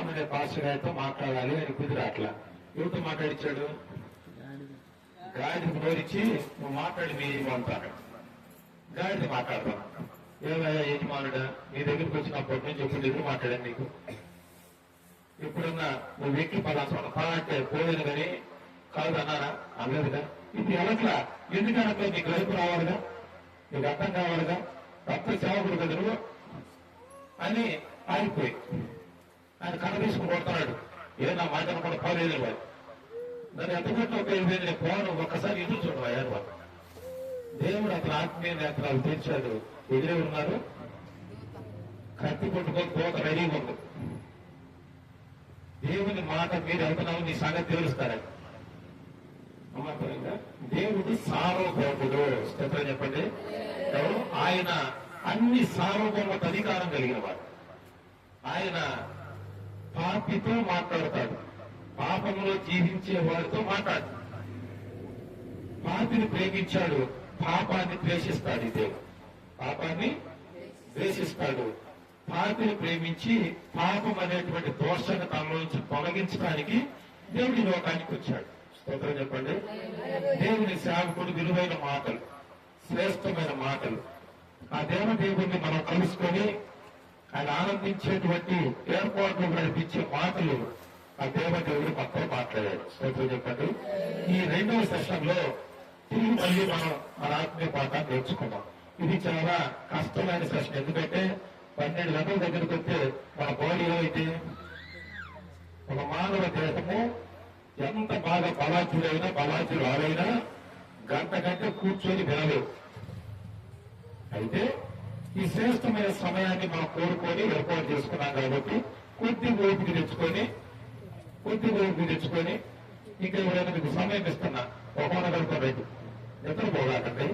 అనే పాస్టర్ గారితో మాట్లాడాలి అని కుదిరాట్లా. ఎవరితో మాట్లాడించాడు? గాడికి నోరిచ్చి నువ్వు మాట్లాడి మీ యజమానుతాడు. గాడిది మాట్లాడతాను. ఏమయ్యా యజమానుడా, నీ దగ్గరికి వచ్చినప్పటి నుంచి ఎప్పుడు ఎదురు మాట్లాడాను నీకు? ఎప్పుడన్నా నువ్వు ఎక్కి పలానా అంటే పోయాను కానీ కాదు అన్నారా? అనలేదుగా. ఇప్పుడు ఎలట్లా ఎందుకనట్లా నీకు వైపు రావాలిగా, నీకు అర్థం కావాలిగా, తప్ప సేవకుడు కదా నువ్వు అని ఆగిపోయి ఆయన కథ తీసుకుని కొడుతున్నాడు. నా మాట కూడా పోలేదు వాడు. దాన్ని ఎంతమంది ఒక 5 నేను పోను, ఒక్కసారి ఎదురు చూడవా వాడు. దేవుడు అతను ఆత్మీయ నేత్రాలు తీర్చాడు. ఎదురే ఉన్నారు, కత్తి కొట్టుకొని పోక రెడీగా ఉంది. దేవుని మాట మీరు వెళ్తున్నావు, నీ సంగతి తెలుస్తారని. దేవుడు సార్వభౌముడు. స్తోత్రం చెప్పండి. ఆయన అన్ని సార్వభౌమత అధికారం కలిగిన వాడు. ఆయన పాపితో మాట్లాడతాడు, పాపంలో జీవించే వాడితో మాట్లాడు. పాపిని ప్రేమించాడు, పాపాన్ని ద్వేషిస్తాడు. దేవుడు పాపాన్ని ద్వేషిస్తాడు. పాపిని ప్రేమించి పాపం అనేటువంటి దోషాన్ని తనలో నుంచి తొలగించడానికి దేవుడి లోకానికి వచ్చాడు. స్తోత్రం చెప్పండి. దేవుని సేవకుడు విలువైన మాటలు, శ్రేష్టమైన మాటలు, ఆ దేవుడిని మనం కలుసుకొని ఆయన ఆనందించేటువంటి ఏర్పాట్లు నడిపించే మాటలు ఆ దేవుడు మొత్తం మాట్లాడాడు. స్తోత్రం చెప్పండి. ఈ 2వ సెషన్ లో తిరిగి మళ్ళీ మనం మన ఆత్మీయ పాఠాన్ని నేర్చుకున్నాం. ఇది చాలా కష్టమైన సెషన్. ఎందుకంటే 12 గంటల దగ్గరికి వస్తే మన బాడీలో అయితే ఒక మానవ దేహము ఎంత బాగా బలాచుడైనా బలాచురాలైనా గంట కూర్చొని వినలేవు. అయితే ఈ శ్రేష్టమైన సమయాన్ని మనం కోరుకొని ఏర్పాటు చేసుకున్నాం కాబట్టి కొద్ది ఓపిక తెచ్చుకొని ఇంకా ఎవరైనా మీకు సమయం ఇస్తున్నా ఒక్కొక్కరికి నిద్రపోగాకండి,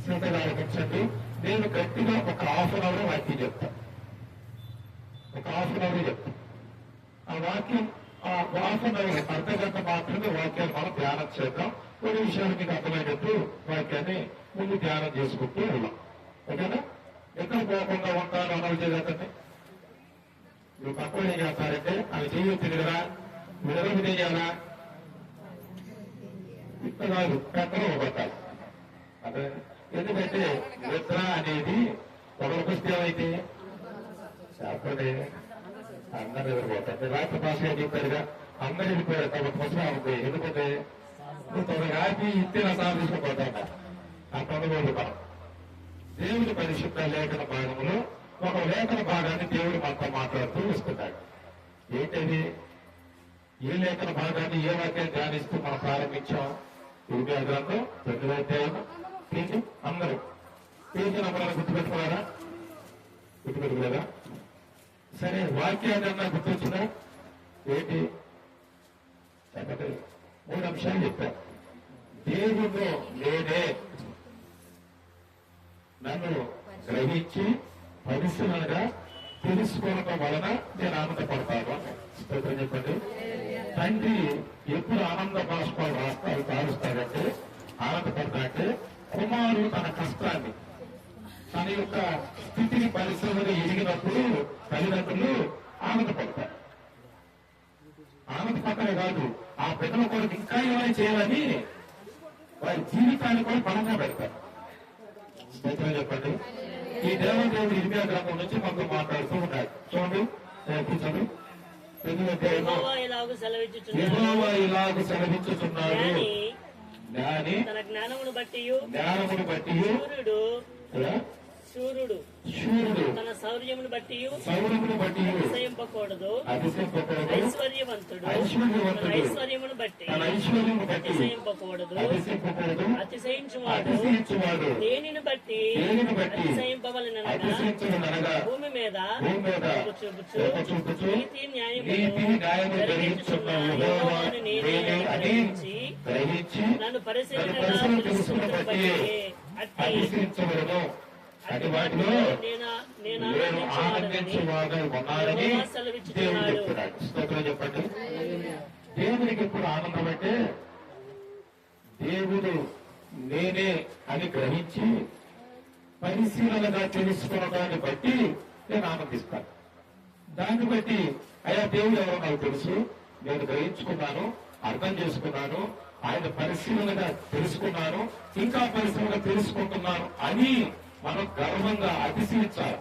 శ్రద్ధగా ఆలోచించండి. నేను గట్టిగా ఒక హాఫ్ అన్ అవర్ వాక్యం చెప్తాను. ఒక హాఫ్ అన్ అవర్ చెప్తాను. ఆ వాక్యం హాఫ్ అన్ అవర్ అర్ధగంట మాత్రమే వాక్యాన్ని మనం ధ్యానం చేద్దాం. కొన్ని విషయాలు మీకు అర్థమైనట్టు వాక్యాన్ని ముందు ధ్యానం చేసుకుంటూ వెళ్దాం. ఓకేనా? ఎక్కడ పోకుండా ఉంటారు అనవి చేయకండి. మీరు తక్కువ ఏం చేస్తారంటే అవి చేయొచ్చు కదా, విడవలు చేయాలా? ఇంత కాదు, పెద్దలో పెట్టాలి. అదే ఎందుకంటే నిద్ర అనేది ఒకరికి వస్తే ఏమైతే చెప్పండి అందరూ ఎదురుపోతారు. రాత్రి భాష చెప్పారుగా, అందరూ వెళ్ళిపోయారు. తమ కోసం అవుతుంది. ఎందుకంటే నువ్వు త్వరగా ఆపి ఇస్తే నా సార్ తీసుకుపోతాను. ఆ తొందరలో మనం దేవుడి పరిశుద్ధ లేఖన భాగంలో ఒక లేఖన భాగాన్ని దేవుడు మనతో మాట్లాడుతూ వస్తున్నాడు. ఏంటది? ఏ లేఖన భాగాన్ని ఏ వాక్యాన్ని ధ్యానిస్తూ మనం ప్రారంభించాం? ఇరవై గ్రంథం 9వ అధ్యాయం పేజీ. అందరూ పేజీ నంబరాలు గుర్తుపెట్టుకున్నారా? గుర్తుపెట్టుకోలేదా? సరే, వాక్యాన్ని అన్నా గుర్తొచ్చిందా? ఏంటి చెప్పండి. 3 అంశాలు చెప్పారు. దేవుడు నేనే నన్ను గ్రహించి పరిశీలనగా తెలుసుకోవడం వలన నేను ఆనందపడతాను. స్తోత్రం చెప్పండి. తండ్రి ఎప్పుడు ఆనంద బాష్పాలు కారుస్తాడంటే, ఆనందపడతాడంటే కుమారుడు తన కష్టాన్ని, తన యొక్క స్థితిని పరిశీలనగా ఎదిగినప్పుడు తల్లిదండ్రులు ఆనందపడతారు. ఆనందపడమే కాదు, ఆ బిడ్డల కొరకు ఇంకా ఏమైనా చేయాలని వారి జీవితాన్ని కూడా బలంగా పెడతారు. స్తోత్రం చెప్పండి. ఈ దేవదేవుడు ఇర్మియా గ్రంథం నుంచి మనతో మాట్లాడుతూ ఉన్నాడు. చూడండి, కూర్చోండి. యెహోవా ఇలాగు సెలవిచ్చుచున్నాడు, జ్ఞాని తన జ్ఞానమును బట్టి శూరుడు తన శౌర్యమును బట్టి అతిశయింపకూడదు. ఐశ్వర్యవంతుడు తన ఐశ్వర్యమును బట్టి అతిశయింపకూడదు. అతిశయించువాడు దేనిని బట్టి అతిశయింపవలెననగా భూమి మీద చూపుచు నీతి న్యాయమును గ్రహించి నన్ను పరిశీలనగా తెలుసుకున్నను బట్టి అటు వాటిలో నేను ఆనందించేవాడు ఉన్నారని దేవుడు చెప్తున్నాడు. స్తోత్రం చెప్పండి. దేవునికి ఎప్పుడు ఆనందం అంటే దేవుడు నేనే అని గ్రహించి పరిశీలనగా తెలుసుకోవడాన్ని బట్టి నేను ఆనందిస్తాను. దాన్ని బట్టి అయ్యా దేవుడు ఎవరో నాకు తెలుసు, నేను గ్రహించుకున్నాను, అర్థం చేసుకున్నాను, ఆయన పరిశీలనగా తెలుసుకున్నాను, ఇంకా పరిశీలనగా తెలుసుకుంటున్నాను అని మనం గర్వంగా అతిశయించాలి.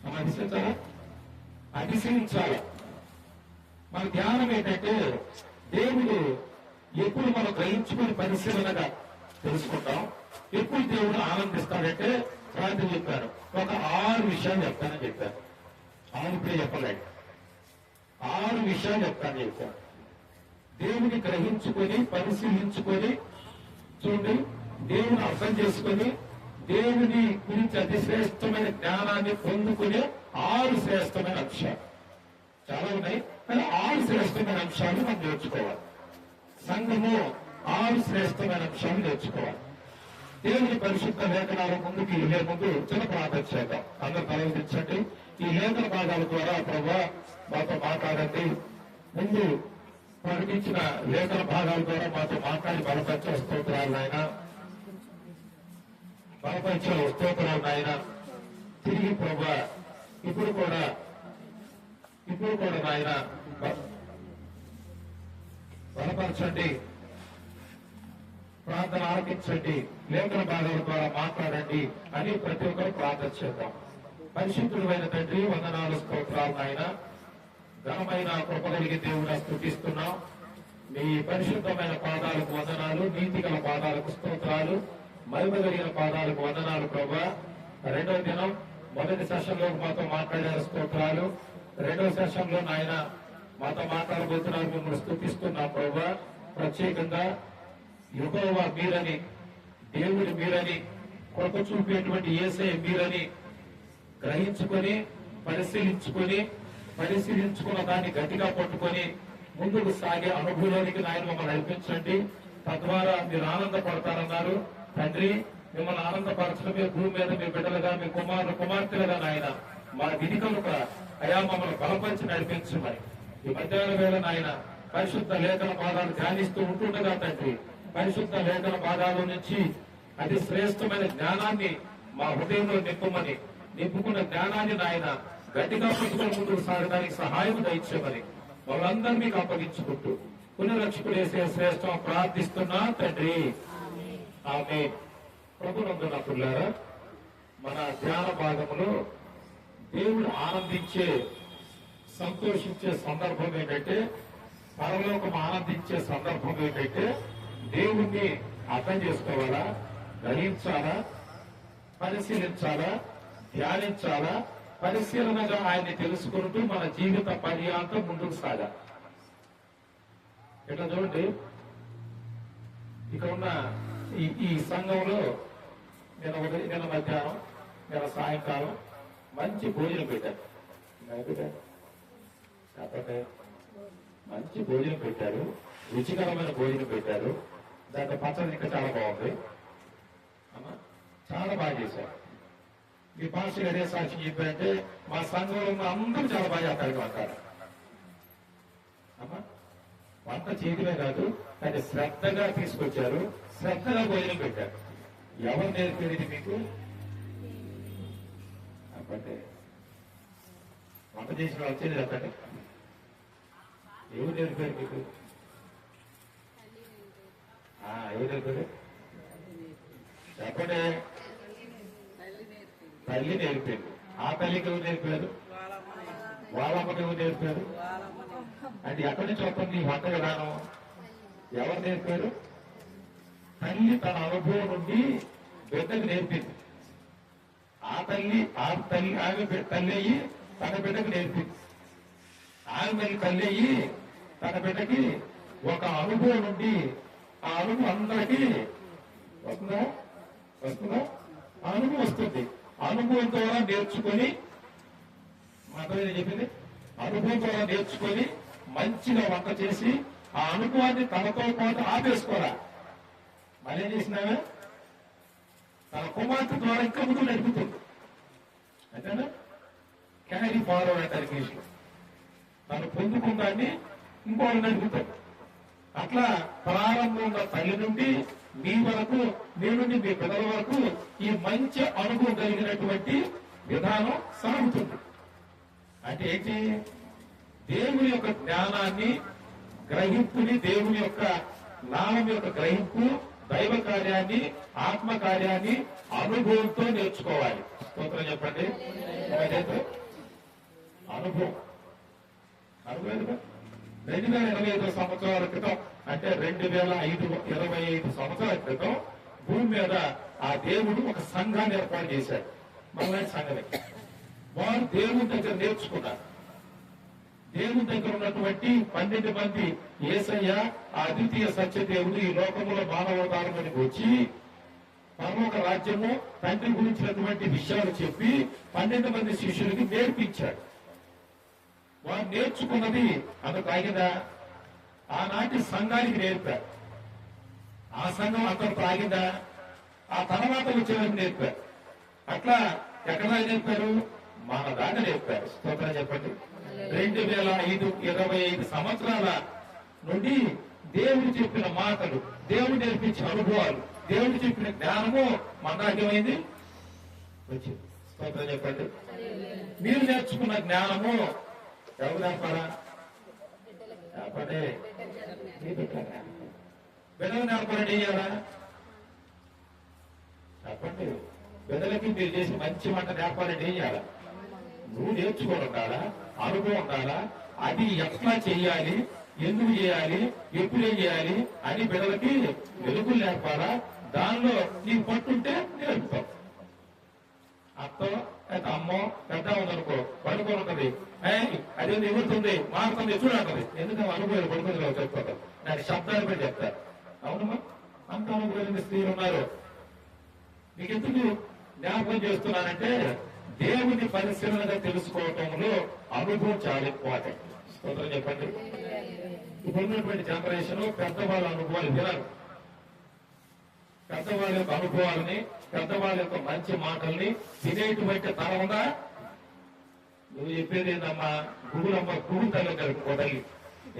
మనం అతిశయించాలా? అతిశయించాలి. మన ధ్యానం ఏంటంటే దేవుడు ఎప్పుడు మనం గ్రహించుకుని పరిశీలనగా తెలుసుకుంటాం, ఎప్పుడు దేవుడు ఆనందిస్తాడంటే రాత్రి చెప్పాను, ఒక 6 విషయాలు చెప్తానని చెప్పాను. ఇప్పుడే చెప్పలేదు, 6 విషయాలు చెప్తానని చెప్పాను. దేవుని గ్రహించుకొని పరిశీలించుకొని చూడండి, దేవుని అర్థం చేసుకొని దేవుని గురించి అతి శ్రేష్టమైన జ్ఞానాన్ని పొందుకునే 6 శ్రేష్టమైన అంశాలు చాలా ఉన్నాయి. కానీ 6 శ్రేష్టమైన అంశాలు మనం నేర్చుకోవాలి. సంఘము 6 శ్రేష్టమైన అంశాలు నేర్చుకోవాలి. దేవుని పరిశుద్ధ లేఖనాల ముందుకు వెళ్లే ముందు చిన్న ప్రార్థన చేద్దాం. అందరూ తలవంచండి. ఈ లేఖన భాగాల ద్వారా ప్రభువా మాతో మాట్లాడండి. ముందు ప్రకటించిన లేఖన భాగాల ద్వారా మాతో మాట్లాడి బలపరిచే స్తోత్రాలు నాయన, బలపరిచే స్తోత్రాలు నాయన. తిరిగి ప్రభువా ఇప్పుడు కూడా నాయన బలపరచండి, ప్రార్థన ఆలకించండి, లేఖన భాగాల ద్వారా మాట్లాడండి అని ప్రతి ఒక్కరు ప్రార్థన చేద్దాం. పరిశుద్ధుడైన తండ్రి వందనాలు స్తోత్రాలు నాయన. ఘనమైన కృప కలిగి దేవుడా స్తుతిస్తున్నాం. మీ పరిశుద్ధమైన పాదాలకు వందనాలు, నీతి గల పాదాలకు స్తోత్రాలు, మహిమ కలిగిన పాదాలకు వందనాలు ప్రభా. 2వ దినం మొదటి సెషన్ లో మాతో మాట్లాడారు, స్తోత్రాలు. 2వ సెషన్ లో నాయన మాతో మాట్లాడబోతున్నారు, మిమ్మల్ని స్తుతిస్తున్నాం ప్రభా. ప్రత్యేకంగా యెహోవా మీరని, దేవుడు మీరని, కృప చూపేటువంటి యేసయ్య మీరని గ్రహించుకొని పరిశీలించుకున్న దాన్ని గట్టిగా పట్టుకొని ముందుకు సాగే అనుభవంలోనికి నాయన మమ్మల్ని నడిపించండి. తద్వారా మీరు ఆనందపడతారన్నారు తండ్రి. మిమ్మల్ని ఆనందపరచడమే భూమి మీద మీ బిడ్డలుగా, మీ కుమార్తెలుగా నాయన మా విధి కనుక అయా మమ్మల్ని బలపరిచి నడిపించమని ఈ మధ్యాహ్న వేళ నాయన పరిశుద్ధ లేఖన పాదాలు ధ్యానిస్తూ ఉంటుండగా తండ్రి, పరిశుద్ధ లేఖన పాదాల నుంచి అతి శ్రేష్టమైన జ్ఞానాన్ని మా హృదయంలో నింపుకున్న జ్ఞానాన్ని నాయన గట్టిగా పట్టుకుని ముందుకు సాగడానికి సహాయం దయచేయమని వాళ్ళందరూ మీకు అప్పగించుకుంటూ పునరక్షకుడు వేసే శ్రేష్టం ప్రార్థిస్తున్నా తండ్రి, ఆమేన్. ప్రభునందున పిల్లారా, మన ధ్యాన భాగంలో దేవుడు ఆనందించే సంతోషించే సందర్భం ఏంటంటే, పరలోకం ఆనందించే సందర్భం ఏంటంటే దేవుణ్ణి అర్థం చేసుకోవాలా, గ్రహించాలా, పరిశీలించాలా, ధ్యానించాలా, పరిశీలనగా ఆయన్ని తెలుసుకుంటూ మన జీవిత పర్యాంతం ముందుకు సాగా. ఇట్లా చూడండి, ఇక్కడ ఉన్న ఈ సంఘంలో నిన్న మధ్యాహ్నం, నిన్న సాయంకాలం మంచి భోజనం పెట్టారు. కాకపోతే మంచి భోజనం పెట్టారు, రుచికరమైన భోజనం పెట్టారు. దాంట్లో పచ్చడి ఇంకా చాలా బాగుంది, చాలా బాగా చేశారు. మీ పాస్టర్ అదే సాక్షి చెప్పారంటే మా సంఘంలో ఉన్న అందరూ చాలా బాగా చేస్తారు అంటారు. అమ్మా, వంట చేయడమే కాదు, అది శ్రద్ధగా తీసుకొచ్చారు, శ్రద్ధగా భోజనం పెట్టారు. ఎవరు నేర్పేది మీకు? అంటే వంట చేసిన వచ్చేది చెప్పండి, ఎవరు నేర్పారు మీకు? ఎవరు నేర్పారు చెప్పండి? తల్లి నేర్పారు. ఆ తల్లికి ఎవరు నేర్పారు? వాళ్ళమ్మకి ఎవరు నేర్పారు? అంటే ఎక్కడి నుంచి వస్తుంది ఈ వంట విధానం? ఎవరు నేర్పారు? తల్లి తన అనుభవం నుండి బిడ్డకు నేర్పింది. ఆమె తల్లి అయ్యి తన బిడ్డకు నేర్పింది. ఆమె మళ్ళీ తల్లి అయ్యి తన బిడ్డకి ఒక అనుభవం నుండి, ఆ అనుభవం అందరికీ వస్తుందా? ఆ అనుభవం వస్తుంది. అనుభవం ద్వారా నేర్చుకొని, మాత్రమే చెప్పింది, అనుభవం ద్వారా నేర్చుకొని మంచిగా వంట చేసి ఆ అనుభవాన్ని తనతో పాటు ఆపేసుకోరా. మళ్ళీ ఏం చేసినావే? తన కుమార్తె ద్వారా ఇంకా ముందు నడుపుతుంది. అంతేనా? క్యారీ ఫార్వర్డ్ అంటారు ఇంగ్లీష్లో. తను పొందుకుందాన్ని ఇంకోళ్ళు నడుపుతాడు. అట్లా ప్రారంభంలో తల్లి నుండి మీ వరకు, మీ నుండి మీ పిల్లల వరకు ఈ మంచి అనుభవం కలిగినటువంటి విధానం సాగుతుంది. అంటే ఏంటి? దేవుని యొక్క జ్ఞానాన్ని, గ్రహింపుని, దేవుని యొక్క నామం యొక్క గ్రహింపు, దైవ కార్యాన్ని, ఆత్మ కార్యాన్ని అనుభవంతో నేర్చుకోవాలి. స్తోత్రం చెప్పండి. అనుభవం 2025 సంవత్సరాల క్రితం, అంటే 2025 సంవత్సరాల క్రితం భూమి మీద ఆ దేవుడు ఒక సంఘాన్ని ఏర్పాటు చేశాడు. మనలాంటి సంఘమే. వారు దేవుని దగ్గర నేర్చుకున్నారు. దేవుని దగ్గర ఉన్నటువంటి 12 మంది యేసయ్య, ఆ అద్వితీయ సత్యదేవుడు ఈ లోకంలో మానవతారమునికి వచ్చి పరలోక రాజ్యము, తండ్రి గురించినటువంటి విషయాలు చెప్పి 12 మంది శిష్యులకి నేర్పించాడు. వారు నేర్చుకున్నది అందుకు ఆగిందా? ఆనాటి సంఘానికి నేర్పారు. ఆ సంఘం అంతకు ఆగిందా? ఆ తర్వాత వచ్చేవారికి నేర్పారు. అట్లా ఎక్కడ నేర్పారు? మన దాకా నేర్పారు. స్తోత్రం చెప్పండి. 2025 సంవత్సరాల నుండి దేవుడు చెప్పిన మాటలు, దేవుడు నేర్పించిన అనుభవాలు, దేవుడు చెప్పిన జ్ఞానము మన దాకేమైంది వచ్చింది. స్తోత్రం చెప్పండి. మీరు నేర్చుకున్న జ్ఞానము ఎవరు నేర్పారా? బిడ్డలు నేర్పాలని చేయాలా? చెప్పండి. బిడ్డలకి మీరు చేసి మంచి మాట నేర్పాలని ఏం చేయాలా? నువ్వు నేర్చుకోవడం ఉండాలా, అనుభవం ఉండాలా, అది ఎట్లా చేయాలి, ఎందుకు చేయాలి, ఎప్పుడేం చేయాలి అని బిడ్డలకి వెలుగులు నేర్పాలా. దానిలో నీకు పట్టుంటే నేర్పుతావు. అత్తో అమ్మో పెద్ద ఉందనుకో, పడుకొని ఉంటది, అదే ఎగురుతుంది, మారుతుంది, చూడండి. ఎందుకంటే అనుభవాలు పడుతుంది చెప్తారు. నాకు శబ్దాలు కూడా చెప్తారు. అవునమ్మా, అంత అనుభవం స్త్రీలు ఉన్నారు. మీకు ఎందుకు జ్ఞాపకం చేస్తున్నానంటే, దేవుని పరిశీలనగా తెలుసుకోవటంలో అనుభవం చాలా ఇంపార్టెంట్. స్తోత్రం చెప్పండి. ఇప్పుడున్నటువంటి జనరేషన్ పెద్దవాళ్ళ అనుభవాలు వినరు. పెద్దవాళ్ళ యొక్క అనుభవాలని, పెద్దవాళ్ళ యొక్క మంచి మాటల్ని వినేటువంటి తరం ఉందా? నువ్వు చెప్పేది ఏందమ్మా? గుగులమ్మ, గుగు తల్లి ఉంది. ఓ తల్లి,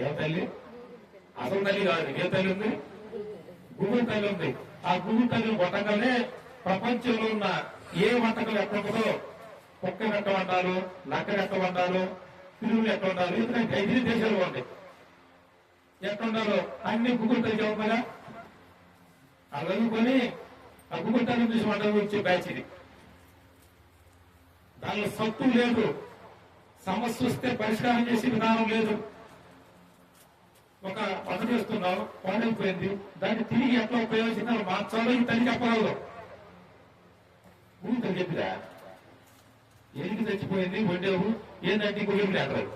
ఏ తల్లి? అసలు తల్లి కాదు. ఏ తల్లి ఉంది? గుగు తల్లి ఉంది. ఆ గుగు తల్లిని కొట్టగానే ప్రపంచంలో ఉన్న ఏ వంటకం ఎక్కడ ఉంటుందో, కుక్క ఎట్ట వండాలు, నక్క ఎట్ట వండాలు, పిలువులు ఎట్ట వండాలి, ఎందుకంటే 5 దేశాలు ఉంటాయి. ఎట్ట ఉండాలో అన్ని గుగులు తల్లి చదువుతారా? అలా చదువుకొని ఆ గుగులు తల్లి చూసి వంటలు వచ్చే బ్యాచ్ ఇది. దానిలో సత్తు లేదు, సమస్య వస్తే పరిష్కారం చేసే విధానం లేదు. ఒక పని చేస్తున్నావు, పాడైపోయింది, దాన్ని తిరిగి ఎట్లా ఉపయోగించాలో మార్చాలో ఈ తల్లి చెప్పగలదు. ఊరితో చెప్పిరా, ఎలికి చచ్చిపోయింది, వండేవు, ఏంటంటే ఇంకో ఏమి అంటారు.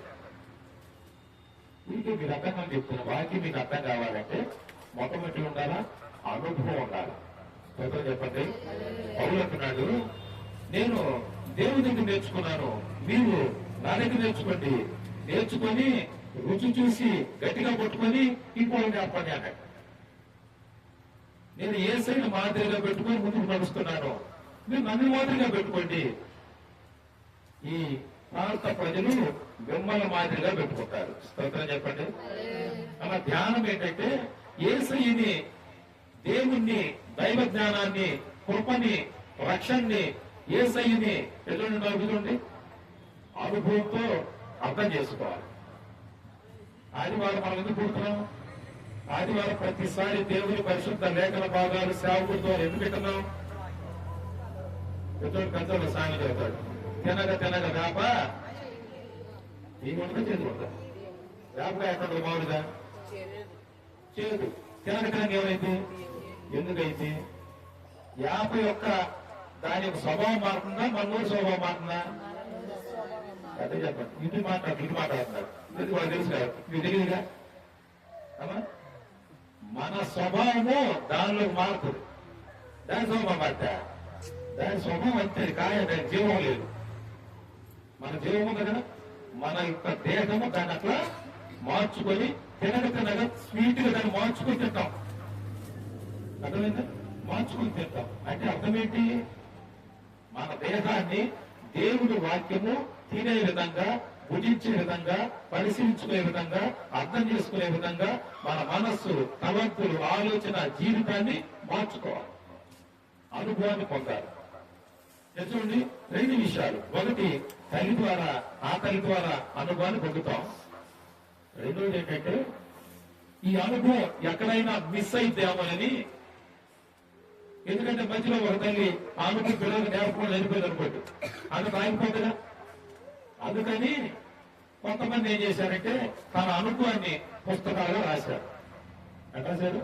ఊరికే మీరు అర్థం చెప్తున్నా. వాకి మీకు అర్థం కావాలంటే మొట్టమొదటి ఉండాలా, అనుభవం ఉండాలి. స్తోత్రం చెప్పండి. పౌలు అంటున్నాడు, నేను దేవుని దగ్గర నేర్చుకున్నాను, మీరు నా దగ్గర నేర్చుకోండి. నేర్చుకొని రుచి చూసి గట్టిగా పట్టుకొని ఇంకోటి నేర్పండి అన్నాడు. నేను ఏ సైడ్ మాదిరిగా పెట్టుకొని ముందుకు నడుస్తున్నాను, మీరు నన్ను మాదిరిగా పెట్టుకోండి. ఈ ప్రాంత ప్రజలు మిమ్మల్ని మాదిరిగా పెట్టుకుంటారు. స్తోత్రం చెప్పండి. అలా ధ్యానం ఏంటంటే, యేసయ్యని, దేవుణ్ణి, దైవ జ్ఞానాన్ని, కృపని, రక్షణని, యేసయ్యని ఎటువంటి అడుగుతుంది అనుభవంతో అర్థం చేసుకోవాలి. ఆదివారం మనం ఎందుకు పుడుతున్నాం? ఆదివారం ప్రతిసారి దేవుని పరిశుద్ధ లేఖన భాగాలు సేవకుడితో ఎందుకు పెట్టినాం? పెద్దోడు సాయం చదువుతాడు. తినగా తినగా వేప ఏముంటుందో చేతి ఉంటుంది. వేపగా ఎక్కడ మామూలుగా చేదు. తినక తినక ఏమైంది? ఎందుకైతే వేప యొక్క దాని యొక్క స్వభావం మారుతుందా, మన ఊరి స్వభావం మారుతుందా? అదే చెప్పండి. ఇంటి మాట్లాడుతున్నారు. ఇది వాళ్ళు తెలుసు కదా, మీకు తెలియదుగా. మన స్వభావము దానిలోకి మారుతుంది. దాని స్వభావం మారుతా, దాని స్వభావం అంతే, కాయ దాని జీవం లేదు. మన జీవం ఉంది కదా, మన యొక్క దేహము దాన్ని అట్లా మార్చుకొని తినక తినగా స్వీట్ గా దాన్ని మార్చుకొని తింటాం. అర్థమైందా? మార్చుకొని తింటాం అంటే అర్థం ఏంటి? మన దేహాన్ని దేవుడి వాక్యము తినే విధంగా, భుజించే విధంగా, పరిశీలించుకునే విధంగా, అర్థం చేసుకునే విధంగా మన మనస్సు, తలంపులు, ఆలోచన, జీవితాన్ని మార్చుకోవాలి. అనుభవాన్ని పొందాలి. చూడండి, రెండు విషయాలు. ఒకటి, తల్లి ద్వారా ఆ తల్లి ద్వారా అనుభవాన్ని పొందుతాం. రెండోది ఏంటంటే ఈ అనుభవం ఎక్కడైనా మిస్ అయిద్దామని. ఎందుకంటే మధ్యలో ఒక తల్లి ఆమెకు పిల్లలకు నేర్పకుండా వెళ్ళిపోయింది అనుకోండి, అందుకు ఆగిపోతుందా. అందుకని కొంతమంది ఏం చేశారంటే తన అనుభవాన్ని పుస్తకాలుగా రాశారు. ఎట్లా రాశారు?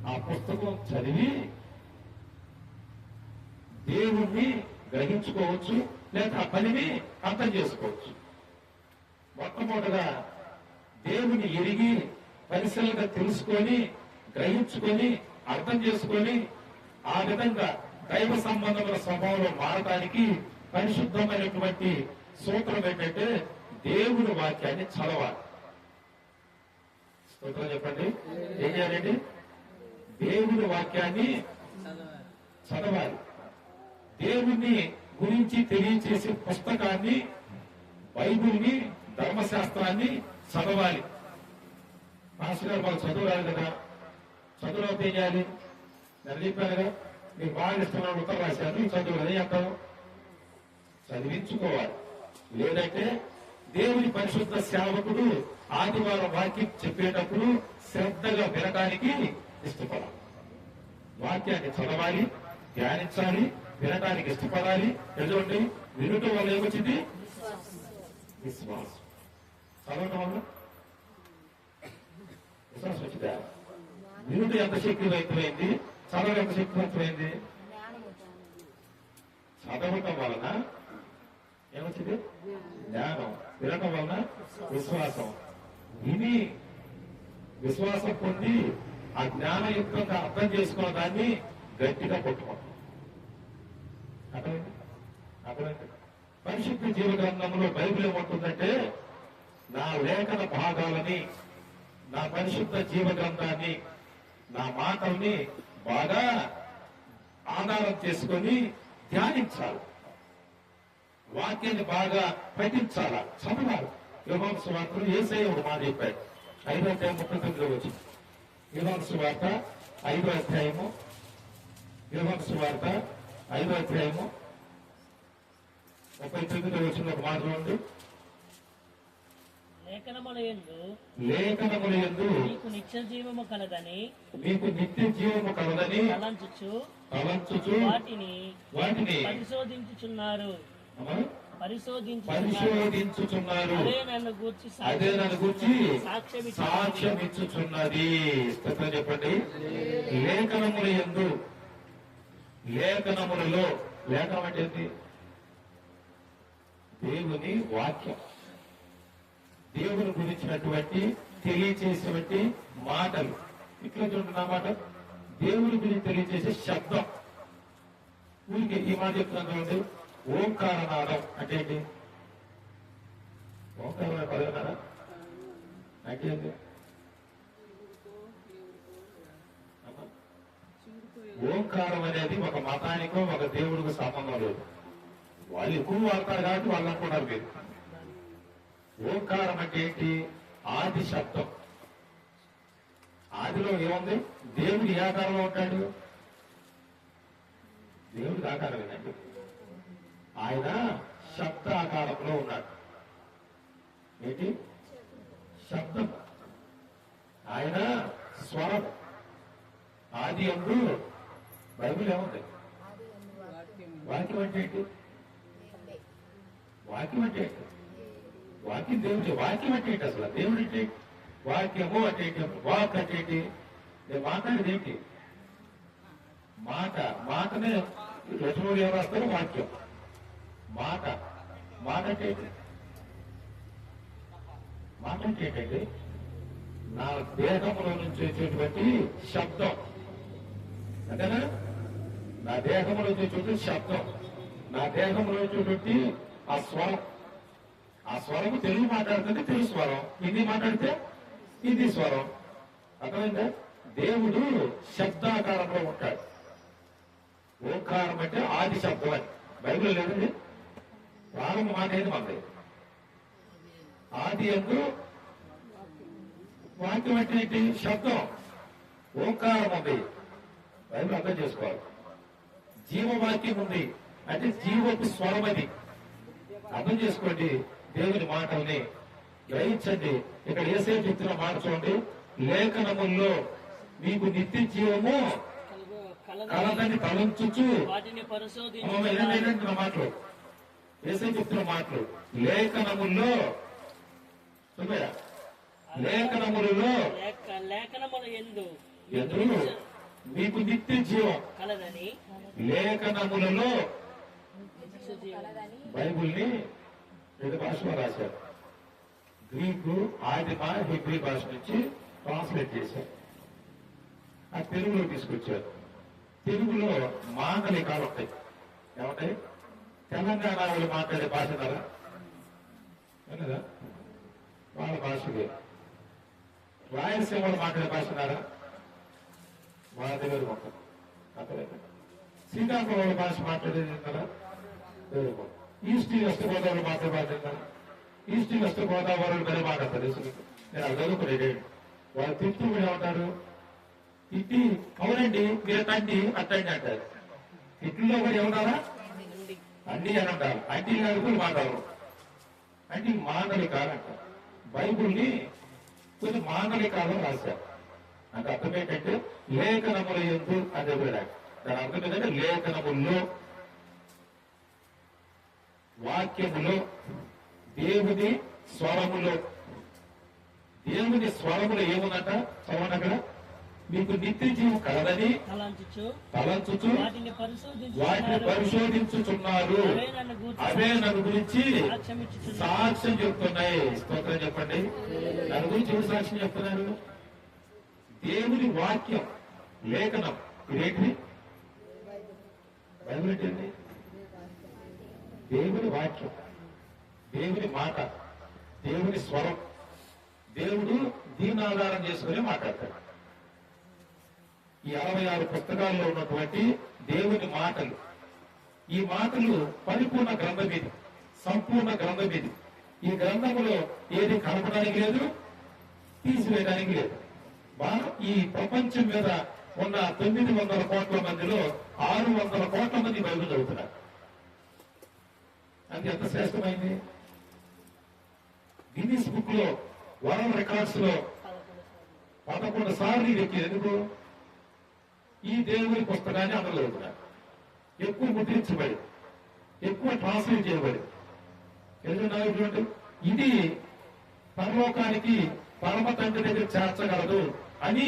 ఆ పుస్తకం చదివి దేవుణ్ణి గ్రహించుకోవచ్చు, లేక ఆ పనిని అర్థం చేసుకోవచ్చు. మొట్టమొదటిగా దేవుని ఎరిగి పరిశీలనగా తెలుసుకొని గ్రహించుకొని అర్థం చేసుకొని ఆ విధంగా దైవ సంబంధమైన స్వభావంలో మారడానికి పరిశుద్ధమైనటువంటి సూత్రం ఏంటంటే దేవుని వాక్యాన్ని చదవాలి. సూత్రం చెప్పండి, ఏం చేయాలండి? దేవుని వాక్యాన్ని చదవాలి. దేవుని గురించి తెలియచేసే పుస్తకాన్ని, బైబిల్ని, ధర్మశాస్త్రాన్ని చదవాలి. మాస్టర్ గారు మాకు చదువు రాదు కదా, చదువు రాదు ఏం చేయాలి? నేను చెప్పాను కదా, మీకు బాగా ఇష్టమైన ఉత్తరం రాశాను, చదువు కదా అంటాం. చదివించుకోవాలి. లేదంటే దేవుని పరిశుద్ధ సేవకుడు ఆదివారం వాక్యం చెప్పేటప్పుడు శ్రద్ధగా వినడానికి ఇష్టపడాలి. వాక్యాన్ని చదవాలి, ధ్యానించాలి, వినడానికి ఇష్టపడాలి. ఎదుటి వినటం వల్ల ఏమొచ్చింది? విశ్వాసం. చదవటం వల్ల విశ్వాసం వచ్చిందా? వినుట ఎంత శక్తివంతమైంది, చదవడం ఎంత శక్తివంతమైంది? చదవటం వలన ఏమొచ్చింది? జ్ఞానం. వినటం వలన విశ్వాసం. విని విశ్వాసం పొంది ఆ జ్ఞానయుక్తంగా అర్థం చేసుకున్న దాన్ని గట్టిగా పట్టుకోండి. అర్థమైంది? అర్థమైంది? పరిశుద్ధ జీవ గ్రంథంలో బైబిల్ ఏమంటుందంటే, నా లేఖన భాగాలని, నా పరిశుద్ధ జీవ గ్రంథాన్ని, నా మాటల్ని బాగా ఆధారం చేసుకొని ధ్యానించాలి. వాక్యాన్ని బాగా పఠించాలా, చదవాలి. యోహాను సువార్తలు యేసయ్య ఒక మాట చెప్పాడు. 5వ అధ్యాయం 39 వచ్చింది. యోహాను సువార్త 5వ అధ్యాయము, యోహాను సువార్త 5వ అధ్యాయము 39 వచ్చిన ఒక మాట చూడండి. లేఖనములందు నీకు నిత్య జీవము కలదని తలంచుచు వాటిని పరిశోధించుచున్నారు. అదే నన్ను గూర్చి సాక్ష్యమిచ్చుచున్నది. చెప్పండి. లేఖనములందు, లేఖనములలో, లేఖనం అంటే ఏంటి? దేవుని వాక్యం, దేవుని గురించినటువంటి తెలియచేసేటువంటి మాటలు. ఇట్లా చూడండి, మాట దేవుని గురించి తెలియచేసే శబ్దం. ఊరికి ఈ మాట చెప్తున్నాను చూడండి. ఓంకారనాదం అంటే ఏంటి? ఓంకార పదవినారా అంటే ఏంటి? ఓంకారం అనేది ఒక మతానికో ఒక దేవుడికి సంబంధం లేదు. వాళ్ళు ఎక్కువ వాడతారు కాబట్టి వాళ్ళు అనుకున్నారు మీరు. ఓంకారం అంటే ఏంటి? ఆది శబ్దం. ఆదిలో ఏముంది? దేవుడు ఏ ఆకారంలో ఉంటాడు? దేవుడికి ఆకారం ఏంటండి? ఆయన శబ్ద ఆకారంలో ఉన్నాడు. ఏంటి? శబ్దం. ఆయన స్వరం. ఆది అందు బైబిల్ ఏముంది? వాక్యం అంటే ఏంటి? వాక్యం అంటే ఏంటి? వాక్యం దేవుడి. వాక్యం అంటే ఏంటి అసలు? దేవుడు అంటే వాక్యము అంటే ఏంటి? వాక్ అంటే ఏంటి? నేను మాట్లాడేది ఏంటి? మాట. మాటనే లక్ష్మణుడు ఎవరు రాస్తారు? వాక్యం. మాట. మాట అంటే ఏంటి? మాట అంటే ఏంటంటే నా దేహంలో నుంచి వచ్చేటువంటి శబ్దం. అంతేనా? నా దేహంలో వచ్చేటువంటి శబ్దం, నా దేహంలో వచ్చేటువంటి ఆ స్వరం. ఆ స్వరం తెలుగు మాట్లాడుతుంటే తెలుగు స్వరం, హిందీ మాట్లాడితే హిందీ స్వరం. అర్థమైందా? దేవుడు శబ్దాకారంలో ఉంటాడు. ఓంకారం అంటే ఆది శబ్దం అని బైబిల్ లేదండి. ప్రారంభ మాట ఏది మనది? ఆది అందు వాక్యం అంటే ఏంటి? శబ్దం. ఓంకారం ఉంది. బైబిల్ అర్థం చేసుకోవాలి. జీవవాక్యం ఉంది, అంటే జీవపు స్వరం అది. అర్థం చేసుకోండి, దేవుని మాటల్ని గ్రహించండి. ఇక్కడ యేసయ్య చెప్తున్న మాట చూడండి, లేఖనముల్లో మీకు నిత్య జీవము కలదని తలంచుచు వాటిని పరిశోధించి నా మాటలు యేసయ్య చెప్తున్న మాటలు. లేఖనముల్లో చూడయా, లేఖనములలో లేఖనముల యందు ఎందుకు మీకు నిత్య జీవం కలదని లేఖనములలో. నిత్య జీవం బైబుల్ని రెండు భాషలో రాశారు. గ్రీకు, ఆదిమ, హిబ్రీ భాష నుంచి ట్రాన్స్లేట్ చేశారు. ఆ తెలుగులో తీసుకొచ్చారు. తెలుగులో మాండలికాలు ఉంటాయి. ఏమంటాయి? తెలంగాణ వాళ్ళు మాట్లాడే భాష కదా, విన్నదా? వాళ్ళ భాషకి. రాయలసీమ వాళ్ళు మాట్లాడే భాష కదా, వాళ్ళ దగ్గర ఉంటుంది. అర్థమైందా? శ్రీకాకుళం వాళ్ళ భాష మాట్లాడేది కదా, ఈస్ట్ వెస్ట్ గోదావరి మాట్లాడతారు. ఈస్ట్ వెస్ట్ గోదావరి వేరే మాట్లాడతారు. నేను అది చదువుకునేది. వాళ్ళు తిట్టు కూడా ఏమంటారు? తిట్టి అవునండి మీరు తండ్రి అట్టండి అంటారు. తిట్టులో కూడా ఏమన్నారా? అండి అని అంటారు. అంటీ కూడా మాట్లాడరు. అంటే మాండలికాలు అంటారు. బైబుల్ని కొన్ని మాండలికాలు రాశారు. అంటే అర్థం ఏంటంటే లేఖనముల యందు అదే కూడా. దాని అర్థం ఏంటంటే లేఖనముల్లో, వాక్యములో, దేవుని స్వరములో. దేవుని స్వరములో ఏముందంట చదవండి అక్కడ. మీకు నిత్య జీవం కలదని తలంచుచు వాటిని పరిశోధించుచున్నారు. అవే నన్ను గురించి సాక్ష్యం చెప్తున్నాయి. స్తోత్రం చెప్పండి. నన్ను గురించి ఎవరు సాక్ష్యం చెప్తున్నారు? దేవుని వాక్యం, లేఖనం. ఇదేంటి? బైబిల్ ఏంటి? దేవుని వాక్యం, దేవుని మాట, దేవుని స్వరం. దేవుడు దీని ఆధారం చేసుకుని మాట్లాడతాడు. ఈ 66 పుస్తకాల్లో ఉన్నటువంటి దేవుని మాటలు, ఈ మాటలు పరిపూర్ణ గ్రంథం ఇది, సంపూర్ణ గ్రంథం ఇది. ఈ గ్రంథములో ఏది కలపడానికి లేదు, తీసివేయడానికి లేదు. ఈ ప్రపంచం మీద ఉన్న 900 కోట్ల మందిలో 600 కోట్ల మంది బైబిల్ చదువుతున్నారు. అది ఎంత శ్రేష్టమైంది. గిన్నీస్ బుక్ లో, వరల్డ్ రికార్డ్స్ లో 11 సార్లు ఇది ఎక్కింది. ఎందుకు? ఈ దేవుని పుస్తకాన్ని అందరూ చదువుతున్నారు. ఎక్కువ ముద్రించబడి, ఎక్కువ ట్రాన్స్లేట్ చేయబడి. ఎందుకంటే ఇది పరలోకానికి పరమ తండ్రి దగ్గర చేర్చగలదు అని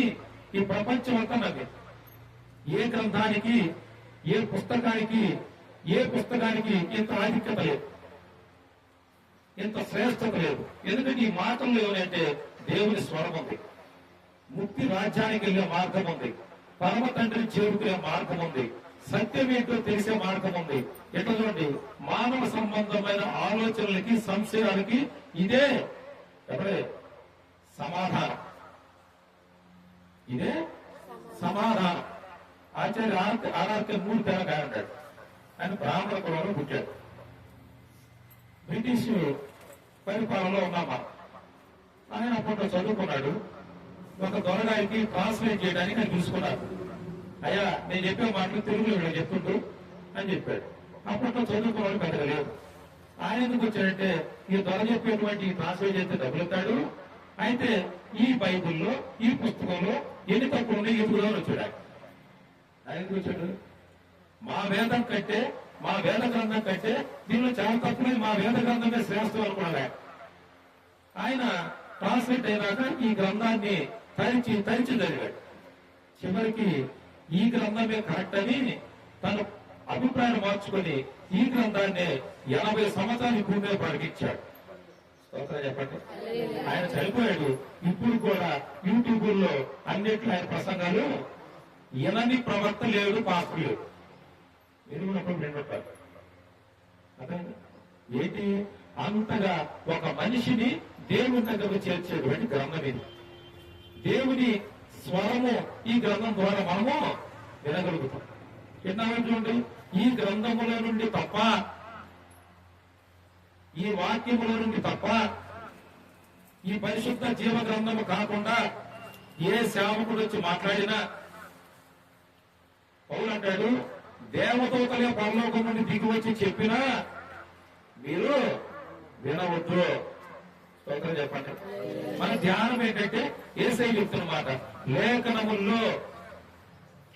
ఈ ప్రపంచం అంతా నమ్మింది. ఏ గ్రంథానికి, ఏ పుస్తకానికి ఇంత ఆధిక్యత లేదు, ఇంత శ్రేష్టత లేదు. ఎందుకంటే ఈ మాటల్లో ఏమంటే దేవుని స్వరం ఉంది, ముక్తి రాజ్యానికి వెళ్లే మార్గం ఉంది, పరమ తండ్రిని చేరుకునే మార్గం ఉంది, సత్యం ఏంటో తెలిసే మార్గం ఉంది. ఎట్లా చూడండి, మానవ సంబంధమైన ఆలోచనలకి, సంశయాలకి ఇదే ఎవరే సమాధానం. ఇదే సమాధానం. ఆచార్య ఆర్ఆర్కే 3 తెలంగాణ అంటాడు. ఆయన బ్రాహ్మణ కులంలో పుట్టాడు. బ్రిటిష్ పరిపాలనలో ఉన్నామా. ఆయన అప్పట్లో చదువుకున్నాడు. ఒక దొరగారికి ట్రాన్స్లేట్ చేయడానికి ఆయన చూసుకున్నారు. అయ్యా నేను చెప్పే మాటలు తెలుగులో వీళ్ళు చెప్తుంటూ అని చెప్పాడు. అప్పట్లో చదువుకున్నాడు పెద్దగా లేదు. ఆయన ఎందుకు వచ్చాడంటే ఈ దొర చెప్పేటువంటి ట్రాన్స్లేట్ చేస్తే డబ్బులుతాడు. అయితే ఈ బైబుల్లో, ఈ పుస్తకంలో ఎన్ని తప్పులు ఉన్నాయి ఎప్పుడు వచ్చాడు. ఆయన ఎందుకు వచ్చాడు? మా వేదం కంటే, మా వేద గ్రంథం కంటే దీనిలో చాలా తప్పులు, మా వేద గ్రంథమే శ్రేష్టం అనుకున్నాడు. ఆయన ట్రాన్స్లేట్ అయినాక ఈ గ్రంథాన్ని తరిచి చదివాడు. చివరికి ఈ గ్రంథమే కరెక్ట్ అని తన అభిప్రాయం మార్చుకొని ఈ గ్రంథాన్ని 80 సంవత్సరాలు భూమి మీద ప్రకటించాడు. చెప్పండి. ఆయన చనిపోయాడు. ఇప్పుడు కూడా యూట్యూబ్ లో అన్నిట్లో ఆయన ప్రసంగాలు ఎనని ప్రవక్త లేడు, పాస్టర్ లేడు. ఎరుగునప్పుడు నిండుతారు. అర్థమైంది? ఏంటి? అంతగా ఒక మనిషిని దేవుని దగ్గరకు చేర్చేటువంటి గ్రంథం ఇది. దేవుని స్వరము ఈ గ్రంథం ద్వారా మనము వినగలుగుతాం. విన్నామని చూడండి. ఈ గ్రంథముల నుండి తప్ప, ఈ వాక్యముల నుండి తప్ప, ఈ పరిశుద్ధ జీవ గ్రంథము కాకుండా ఏ సేవకుడు వచ్చి మాట్లాడినా, పౌలు అంటాడు దేవదూతలే పరలోకం నుండి దిగి వచ్చి చెప్పినా మీరు వినవద్దు. స్తోత్రం చెప్పండి. మన ధ్యానం ఏంటంటే యేసయ్య చెప్తున్నమాట, లేఖనముల్లో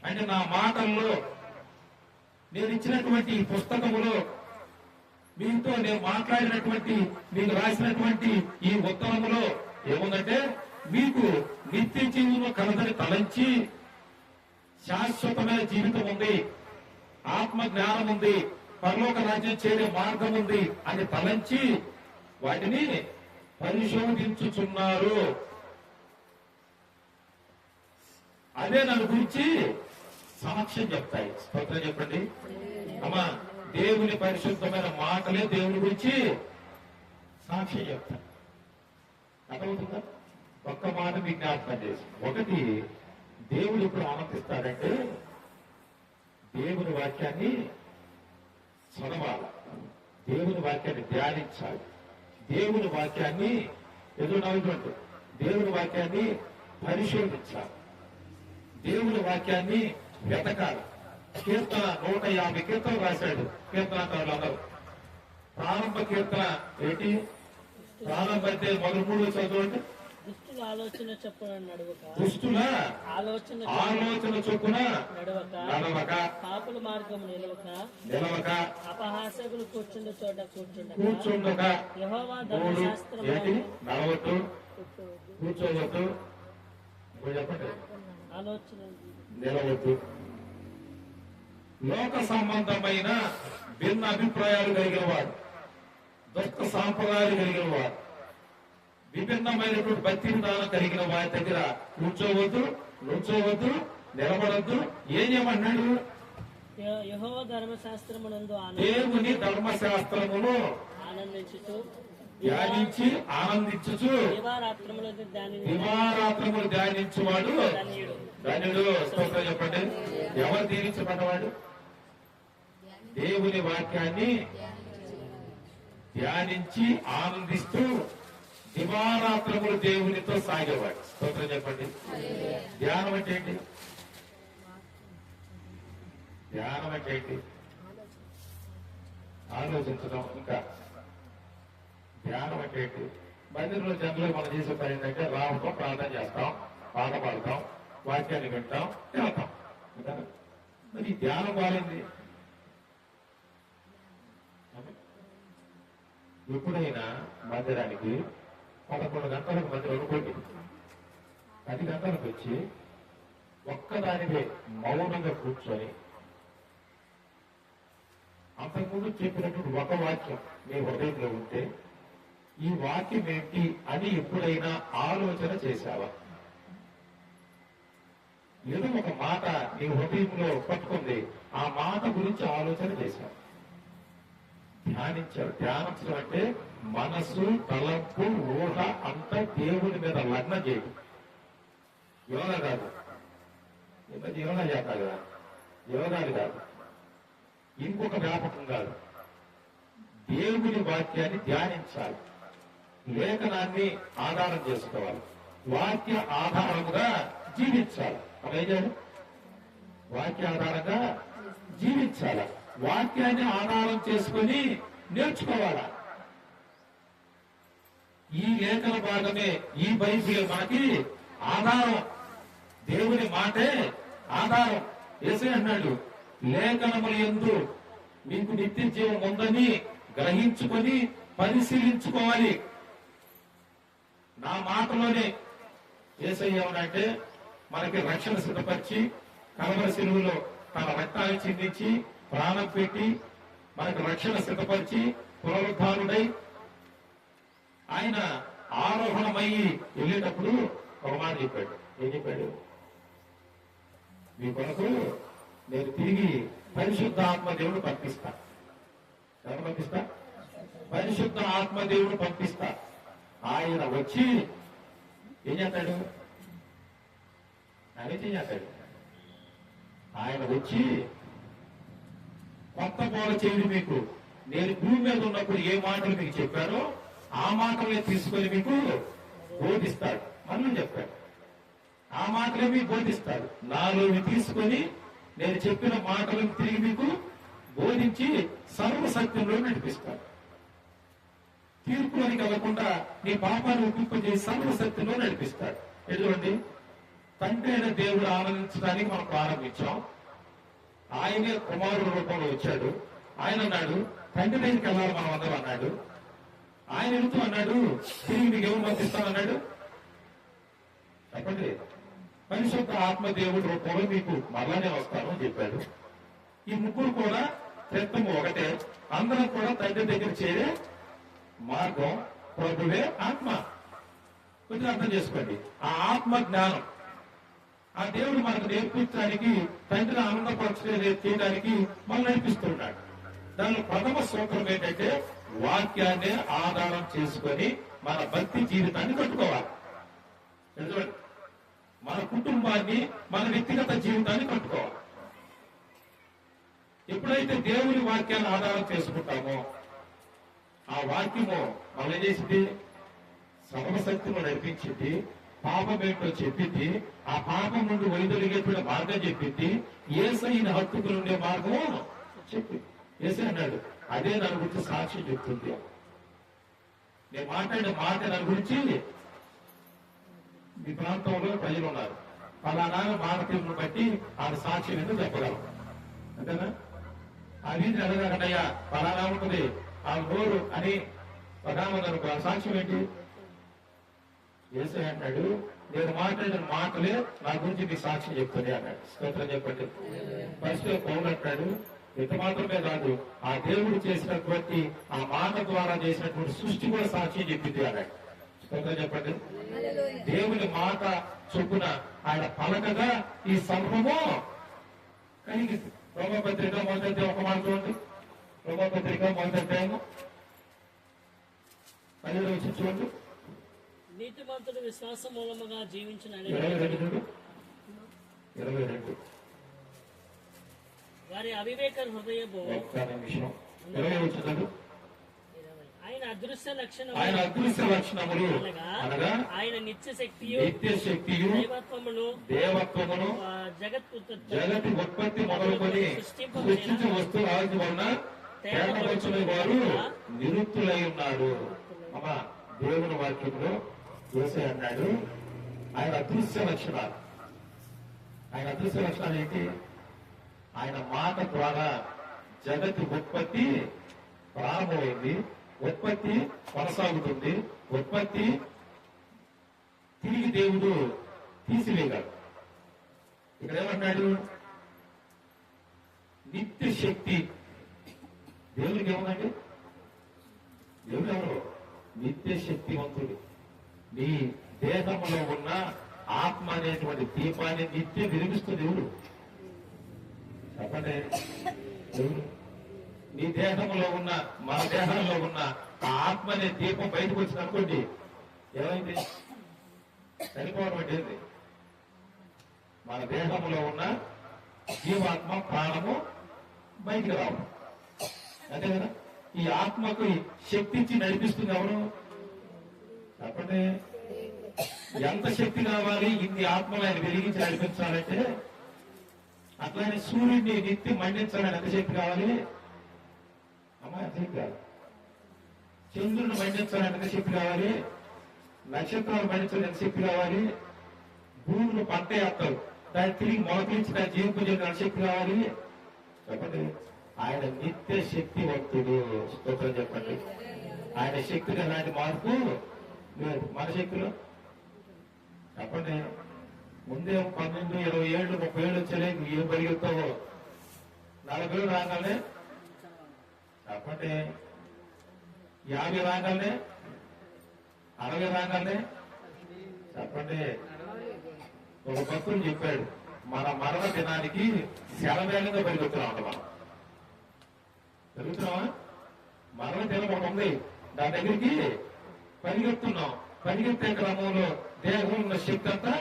అంటే నా మాటల్లో, నేను ఇచ్చినటువంటి ఈ పుస్తకములో, మీతో నేను మాట్లాడినటువంటి, మీకు రాసినటువంటి ఈ ఉత్తరములో ఏముందంటే మీకు నిత్య జీవనం కలదని తలంచి, శాశ్వతమైన జీవితం ఉంది, ఆత్మ జ్ఞానం ఉంది, పరలోక రాజ్యం చేరే మార్గం ఉంది అని తలంచి వాటిని పరిశోధించుచున్నారు. అదే నన్ను గురించి సాక్ష్యం చెప్తాయి. స్తోత్రం చెప్పండి. అమ్మా, దేవుని పరిశుద్ధమైన మాటలే దేవుని గురించి సాక్ష్యం చెప్తాయి. అర్థమవుతుందా? ఒక్క మాట మీకు జ్ఞాపకం చేసి, ఒకటి, దేవుడు ఎప్పుడు ఆనందిస్తాడంటే దేవుని వాక్యాన్ని చదవాలి, దేవుని వాక్యాన్ని ధ్యానించాలి, దేవుని వాక్యాన్ని ఎదురునవ్వుతుంటే దేవుని వాక్యాన్ని పరిశోధించాలి, దేవుని వాక్యాన్ని వెతకాలి. కీర్తన 150 కీర్తనలు రాశాడు కీర్తనకారులు అందరూ. ప్రారంభ కీర్తన ఏంటి? ప్రారంభ అయితే మొదటి 3 చదవండి. దుష్టుల ఆలోచన చొప్పున నడవక, దుష్టుల ఆలోచన చొప్పున నడవక, పాపుల మార్గము నిలవక, అపహాసకులు కూర్చుండ చోట కూర్చుండక. యెహోవా 3 ధర్మశాస్త్రము ఏంటి? నడవద్దు, కూర్చోవద్దు, ఇప్పుడు చెప్పండి, ఆలోచన నిలవద్దు. లోక సంబంధమైన భిన్న అభిప్రాయాలు కలిగిన వాడు, దుష్ట సాంప్రదాయాలు కలిగిన వాడు, విభిన్నమైనటువంటి భక్తి విధానం కలిగిన వారి దగ్గర కూర్చోవద్దు, నుంచోవద్దు, నిలబడద్దు. ఏం చేయమన్నాడు? యెహోవా ధర్మశాస్త్రమునందు దేవుని ధర్మశాస్త్రమును ఆనందించుచు, ధ్యానించి ఆనందించుచు, దివారాత్రములు ధ్యానించువాడు ధన్యుడు. స్తోత్రం చెప్పండి. ఎవరు దీవించబడ్డవాడు? దేవుని వాక్యాన్ని ధ్యానించి ఆనందిస్తూ దివారాత్రములు దేవునితో సాగేవాడు. స్తోత్రం చెప్పండి. ధ్యానం అంటే ఏంటి? ధ్యానం అంటే ఏంటి? ఆలోచించడం. ఇంకా ధ్యానం అంటే ఏంటి? మందిరంలో జనరల్ మనం చేసే పని ఏంటంటే రావటం, ప్రార్థన చేస్తాం, పాట పాడతాం, వాక్యాన్ని వింటాం, వెళ్తాం. మరి ఈ ధ్యానం బాగుంది. ఎప్పుడైనా మందిరానికి 11 గంటలకు మందిరం అనుకోండి, 10 గంటలకు వచ్చి ఒక్కదానివే మౌనంగా కూర్చొని అంతకుముందు చెప్పినటువంటి ఒక వాక్యం మీ హృదయంలో ఉంటే ఈ వాక్యం ఏంటి అని ఎప్పుడైనా ఆలోచన చేశావా? ఏదో ఒక మాట నీ హృదయంలో పట్టుకుంది, ఆ మాట గురించి ఆలోచన చేశావు, ధ్యానించావు. ధ్యానించడం అంటే మనసు, తలంపు, ఊహ అంతా దేవుని మీద లగ్నం చేయడం. యోగా కాదు, యోగా చేస్తారు కదా, యోగాలు కాదు, ఇంకొక వ్యాపకం కాదు. దేవుని వాక్యాన్ని ధ్యానించాలి, లేఖనాన్ని ఆధారం చేసుకోవాలి, వాక్య ఆధారముగా జీవించాలి. అదేం వాక్య ఆధారంగా జీవించాలి, వాక్యాన్ని ఆధారం చేసుకుని నేర్చుకోవాలా. ఈ లేఖన భాగమే, ఈ బైబిల్ మనకి ఆధారం, దేవుని మాటే ఆధారం. యేసయ్య అన్నాడు, లేఖనముల యందు మీకు నిత్య జీవం ఉందని గ్రహించుకొని పరిశీలించుకోవాలి. నా మాటలోనే యేసయ్య ఏమనంటే మనకి రక్షణ సిద్ధపరిచి కలవరి శిలువలో తన రక్తాన్ని చిందించి ప్రాణం పెట్టి మనకు రక్షణ సిద్ధపరిచి పునరుద్ధారుడై ఆయన ఆరోహణమయ్యి వెళ్ళేటప్పుడు ఒక మాట చెప్పాడు. ఏం చెప్పాడు? మీ కొరకు నేను తిరిగి పరిశుద్ధ ఆత్మదేవుడు పంపిస్తా. ఎవరు పంపిస్తా? పరిశుద్ధ ఆత్మదేవుడు పంపిస్తా. ఆయన వచ్చి ఏం చేస్తాడు? ఆయన ఏం చేస్తాడు? ఆయన వచ్చి కొత్త బోధ చేయండి. మీకు నేను భూమి మీద ఉన్నప్పుడు ఏ మాటలు మీకు చెప్పారో ఆ మాటలే తీసుకొని మీకు బోధిస్తాడు. మళ్ళీ చెప్పాడు, ఆ మాటలే మీకు బోధిస్తాడు. నాలోని తీసుకొని నేను చెప్పిన మాటలను తిరిగి మీకు బోధించి సర్వసత్యంలో నడిపిస్తాను. తీర్పులోనికి వెళ్లకుండా నీ పాపాన్ని ఒప్పింపజేసి సర్వసత్యంలో నడిపిస్తాడు. ఎటువంటి తండ్రి అయిన దేవుడు ఆనందించడానికి మనం ప్రారంభించాం. ఆయనే కుమారుడు రూపంలో వచ్చాడు. ఆయన అన్నాడు తండ్రి దగ్గరికి వెళ్ళాలి మనం అందరూ అన్నాడు. ఆయన వెళుతూ అన్నాడు తిరిగి నీకు ఎవరు పంపిస్తానన్నాడు చెప్పండి. పరిశుద్ధ ఆత్మదేవుడు రూపంలో మీకు మరలానే వస్తాను అని చెప్పాడు. ఈ ముగ్గురు కూడా ప్రయత్నం ఒకటే. అందరం కూడా తండ్రి దగ్గర చేరే మార్గం ప్రభువే ఆత్మ. కొంచెం అర్థం చేసుకోండి. ఆ ఆత్మ జ్ఞానం ఆ దేవుడు మనకు నేర్పించడానికి తండ్రిని చేయడానికి మనం నేర్పిస్తున్నాడు. దానిలో ప్రథమ సూత్రం ఏంటంటే వాక్యాన్ని ఆధారం చేసుకొని మన భక్తి జీవితాన్ని కట్టుకోవాలి. మన కుటుంబాన్ని మన వ్యక్తిగత జీవితాన్ని కట్టుకోవాలి. ఎప్పుడైతే దేవుని వాక్యాన్ని ఆధారం చేసుకుంటామో ఆ వాక్యము మనం ఏం చేసింది సర్వశక్తిలో నడిపించింది. పాపం ఏంటో చెప్పింది. ఆ పాపం నుండి వైదొలిగేటువంటి మార్గం చెప్పింది. యేసయ్యని హత్తుకుని ఉండే మార్గం చెప్పింది. యేసయ్య అన్నాడు అదే దాని గురించి సాక్ష్యం చెప్తుంది. నేను మాట్లాడిన మాట దాని గురించి మీ ప్రాంతంలో ప్రజలు ఉన్నారు. ఫలానా మాట తీరును బట్టి ఆమె సాక్ష్యం ఎందుకు చెప్పగలం అంతేనా? ఆ వీధిని అడగకటయ్యా ఫలానా ఉంటుంది ఆ నోరు అని ప్రధానమంత్రి ఆ సాక్ష్యం ఏంటి? యేసయ్య అంటాడు నేను మాట్లాడిన మాటలే నా గురించి మీ సాక్ష్యం చెప్తుంది అన్నాడు. స్తోత్రం చెప్పండి. ఫస్ట్ పౌలు అంటాడు ఇంత మాత్రమే కాదు ఆ దేవుడు చేసినటువంటి ఆ మాట ద్వారా చేసినటువంటి సృష్టి కూడా సాక్ష్యం చెప్పింది అన్నాడు. స్తోత్రం చెప్పండి. దేవుని మాట చొప్పున ఆయన పలకగా ఈ సర్వము కలిగింది. రోమపత్రిక మొదటి ఒక మాట చూడండి. రోమపత్రిక మొదటి అధ్యాయము 10వ వచనం చూడండి. నీతిమంతుడు విశ్వాసం మూలముగా జీవించిన 22 వారి అవివేక హృదయము ఆయన అదృశ్య లక్షణములు అనగా ఆయన నిత్య శక్తియు దేవత్వమును జగతి ఉత్పత్తి మొదలుకొని సృష్టించే వస్తువు ఆది వలన తేటపరచుని వారు నిరుక్తులై ఉన్నారు. అమ్మా దేవుని వాక్యంలో యేసయ్య అన్నాడు ఆయన అదృశ్య లక్షణాలు. ఆయన అదృశ్య లక్షణాలు ఏంటి? ఆయన మాట ద్వారా జగతి ఉత్పత్తి ప్రారంభమైంది. ఉత్పత్తి కొనసాగుతుంది. ఉత్పత్తి తిరిగి దేవుడు తీసివేయగలడు. ఇక్కడ ఏమన్నాడు? నిత్య శక్తి. దేవుడికి ఏముందండి? దేవుడు ఎవరు? నిత్య శక్తివంతుడు. నీ దేహంలో ఉన్న ఆత్మ అనేటువంటి దీపాన్ని నిత్యం వెలిగిస్తూ దేవుడు చెప్పండి. దేవుడు నీ దేహంలో ఉన్న మన దేహంలో ఉన్న ఆ ఆత్మ అనే దీపం బయటకు వచ్చింది అనుకోండి ఏమైంది? చనిపోవడం అంటే ఏంది? మన దేహంలో ఉన్న జీవాత్మ ప్రాణము బయటికి రావడం అంతే కదా. ఈ ఆత్మకు శక్తి ఇచ్చి నడిపిస్తుంది ఎవరు చెప్పండి. ఎంత శక్తి కావాలి ఇన్ని ఆత్మలు ఆయన వెలిగించి నడిపించాలంటే? అట్లానే సూర్యుడిని నిత్యం మండించాలని ఎంత శక్తి కావాలి అమ్మా? ఎంత శక్తి కావాలి? చంద్రుడిని మండించాలని ఎంత శక్తి కావాలి? నక్షత్రాలు మండించాలని ఎంత శక్తి కావాలి? భూములు పంట వేస్తారు దాన్ని తిరిగి మొలకలించి దాన్ని జీవింపజేయడం ఎంత శక్తి కావాలి చెప్పండి. ఆయన నిత్య శక్తివంతుడు. స్తోత్రం చెప్పండి. ఆయన శక్తికి ఎలాంటి మార్పు లేదు. మన శక్తిలో చెప్పండి. ముందే 12, 20 ఏళ్ళు 30 ఏళ్ళు వచ్చలే ఏం పరిగెత్తావో 40 ఏళ్ళు రాగానే చెప్పండి. 50 రాగానే 60 రాగానే చెప్పండి. ఒక భక్తుడు చెప్పాడు మన మరణ దినానికి శరవేళంగా పరిగెత్తున్నాం మనం. జరుగుతున్నావా? మరణ దినం ఒకటి ఉంది దాని దగ్గరికి పరిగెత్తున్నాం. పరిగెత్తే క్రమంలో దేహంలో ఉన్న శక్తి అంతా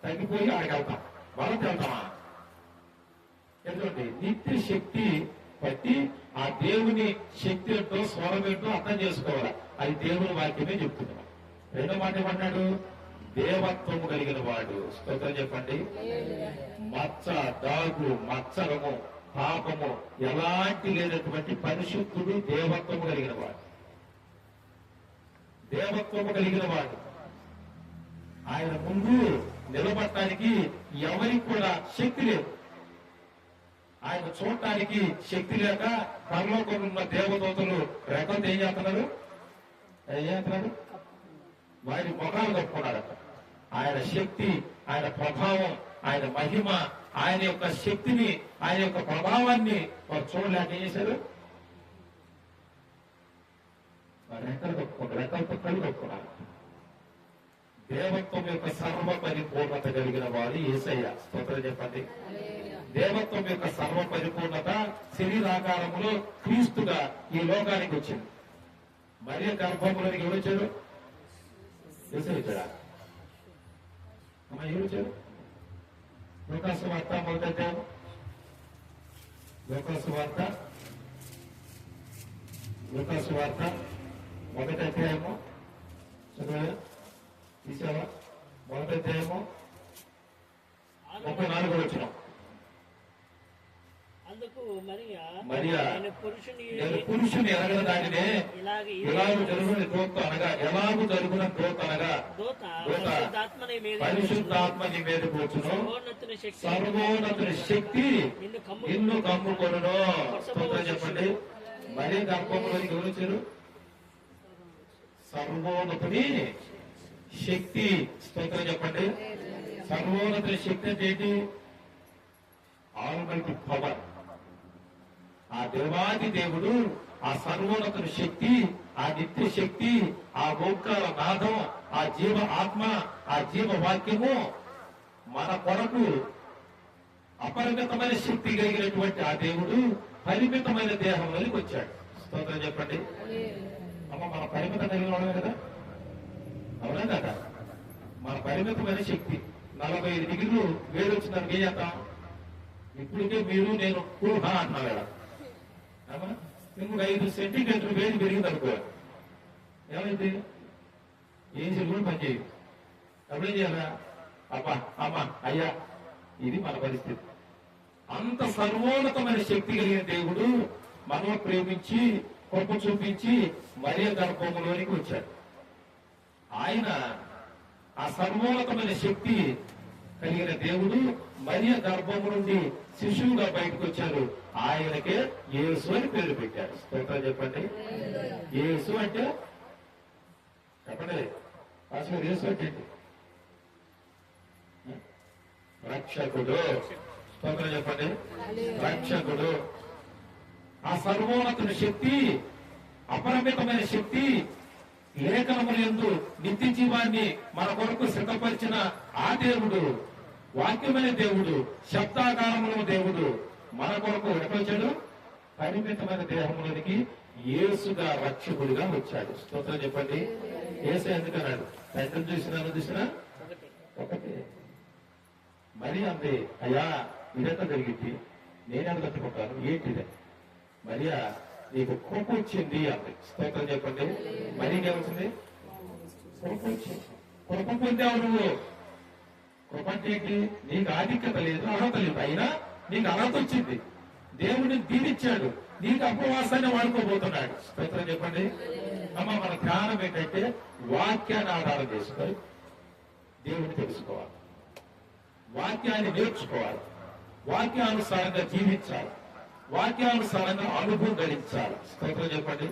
తగ్గిపోయి ఆడికి వెళ్తాం. వాళ్ళకి వెళ్తామా? ఎందుకంటే నిత్య శక్తి బట్టి ఆ దేవుని శక్తి ఏంటో స్వరం ఏంటో అర్థం చేసుకోవాలి. అది దేవుని వాక్యమే చెప్తున్నాం. రెండో మాట ఏమన్నాడు? దేవత్వము కలిగిన వాడు. స్తోత్రం చెప్పండి. మచ్చ, దాగు, మత్సరము, పాపము ఎలాంటి లేనటువంటి పరిశుద్ధుడు, దేవత్వము కలిగిన వాడు. దేవత్వము కలిగిన వాడు. ఆయన ముందు నిలబడటానికి ఎవరికి కూడా శక్తి లేదు. ఆయన చూడటానికి శక్తి లేక పరలోకంలో ఉన్న దేవదూతలు రెక్కలతో ఏం చేస్తున్నారు? వారి ముఖాలు కప్పుకున్నారట. ఆయన శక్తి, ఆయన ప్రభావం, ఆయన మహిమ, ఆయన యొక్క శక్తిని, ఆయన యొక్క ప్రభావాన్ని వారు చూడలేక ఏం చేశారు? వారు రెక్కలు కప్పుకున్నారు, రెక్కలతో కళ్ళు కప్పుకున్నారు. దేవత్వం యొక్క సర్వ పరిపూర్ణత కలిగిన వాడు యేసయ్య. స్తోత్రం చెప్పండి. దేవత్వం యొక్క సర్వ పరిపూర్ణత శరీరాకారంలో క్రీస్తుగా ఈ లోకానికి వచ్చింది. మరియ గర్భంలోనికి ఎవరు వచ్చారు? యేసయ్య వచ్చాడా? అమ్మా ఎవరు వచ్చారు? లోకాసు వార్త మొదటి అధ్యాయం. లోకాసు వార్త మొదటి అధ్యాయము చదివా? తీసావా? మొదటి అధ్యాయము 34 వచ్చిన. అందుకు మరియా నేను పురుషుని ఎరగల దానినే ఎలాగూ జరుగున దూత అనగా దూత పరిశుద్ధాత్మ నీ మీద కూర్చును, సర్వోన్నతుని శక్తి నిన్ను కమ్ముకొనును. స్తోత్రం చెప్పండి. మరి గర్భంలోనికి ఎవరు వచ్చారు? సర్వోన్నతుని శక్తి. స్తోత్రం చెప్పండి. సర్వోన్నతుని శక్తి అంటే ఏంటి? Almighty power. ఆ దేవాది దేవుడు, ఆ సర్వోన్నతుని శక్తి, ఆ నిత్య శక్తి, ఆ ఓంకార నాదం, ఆ జీవ ఆత్మ, ఆ జీవ వాక్యము మన కొరకు అపరిమితమైన శక్తి కలిగినటువంటి ఆ దేవుడు పరిమితమైన దేహంలోకి వచ్చాడు. స్తోత్రం చెప్పండి. అమ్మ మన పరిమితం కలిగిన వాడమే కదా? అవునా కదా? మన పరిమితమైన శక్తి 45 డిగ్రీలు వేడి వచ్చిందానికి ఏం చేద్దాం? ఇప్పటికే మీరు నేను కూహ అంటున్నావు కదా. ఇంకొక 5 సెంటీమీటర్లు వేడి పెరిగింది అనుకో, ఏమైంది? ఏసీ కూడా పనిచేయదు. అప్పుడేం చేయాలా? అమ్మా అయ్యా, ఇది మన పరిస్థితి. అంత సర్వోన్నతమైన శక్తి కలిగిన దేవుడు మనం ప్రేమించి కృప చూపించి మరియ గర్భంలోనికి వచ్చాడు. ఆయన ఆ సర్వోన్నతమైన శక్తి కలిగిన దేవుడు మరియ గర్భము నుండి శిశువుగా బయటకు వచ్చారు. ఆయనకే యేసు అని పేరు పెట్టారు. స్తోత్రం చెప్పండి. యేసు అంటే చెప్పండి. అసలు యేసు అంటే రక్షకుడు. స్తోత్రం చెప్పండి. రక్షకుడు. ఆ సర్వోన్నతుని శక్తి, అపరిమితమైన శక్తి, లేఖనములందు నిత్య జీవాన్ని మన కొరకు సిద్ధపరిచిన ఆ దేవుడు, వాక్యమైన దేవుడు, శబ్దాకారముల దేవుడు మన కొరకు ఎక్కడొచ్చాడు? పరిమితమైన దేహంలోనికి యేసుగా రక్షకుడిగా వచ్చాడు. స్తోత్రం చెప్పండి. యేసు ఎందుకన్నాడు? తండ్రిని చూసినా ఒకటి. మరి అంది, అయ్యా ఇదంతా జరిగింది, నేనే కట్టుకుంటాను, ఏంటిదే? మరియా నీకు కృప వచ్చింది అంది. స్తోత్రం చెప్పండి. మరి ఏమొచ్చింది? కృప వచ్చింది. కృప పొందావు నువ్వు. కృప అంటే ఏంటి? నీకు ఆధిక్యత లేదు, అర్హత లేదు, అయినా నీకు అర్హత వచ్చింది. దేవుడిని దీవించాడు, నీకు అపవాసాన్ని వాడుకోబోతున్నాడు. స్తోత్రం చెప్పండి. అమ్మ మన ధ్యానం ఏంటంటే వాక్యాన్ని ఆధారం చేసుకొని దేవుడిని తెలుసుకోవాలి, వాక్యాన్ని నేర్చుకోవాలి, వాక్యానుసారంగా జీవించాలి, వాక్యానుసారంగా అనుభవం గడించాలి. స్తోత్రం చెప్పండి.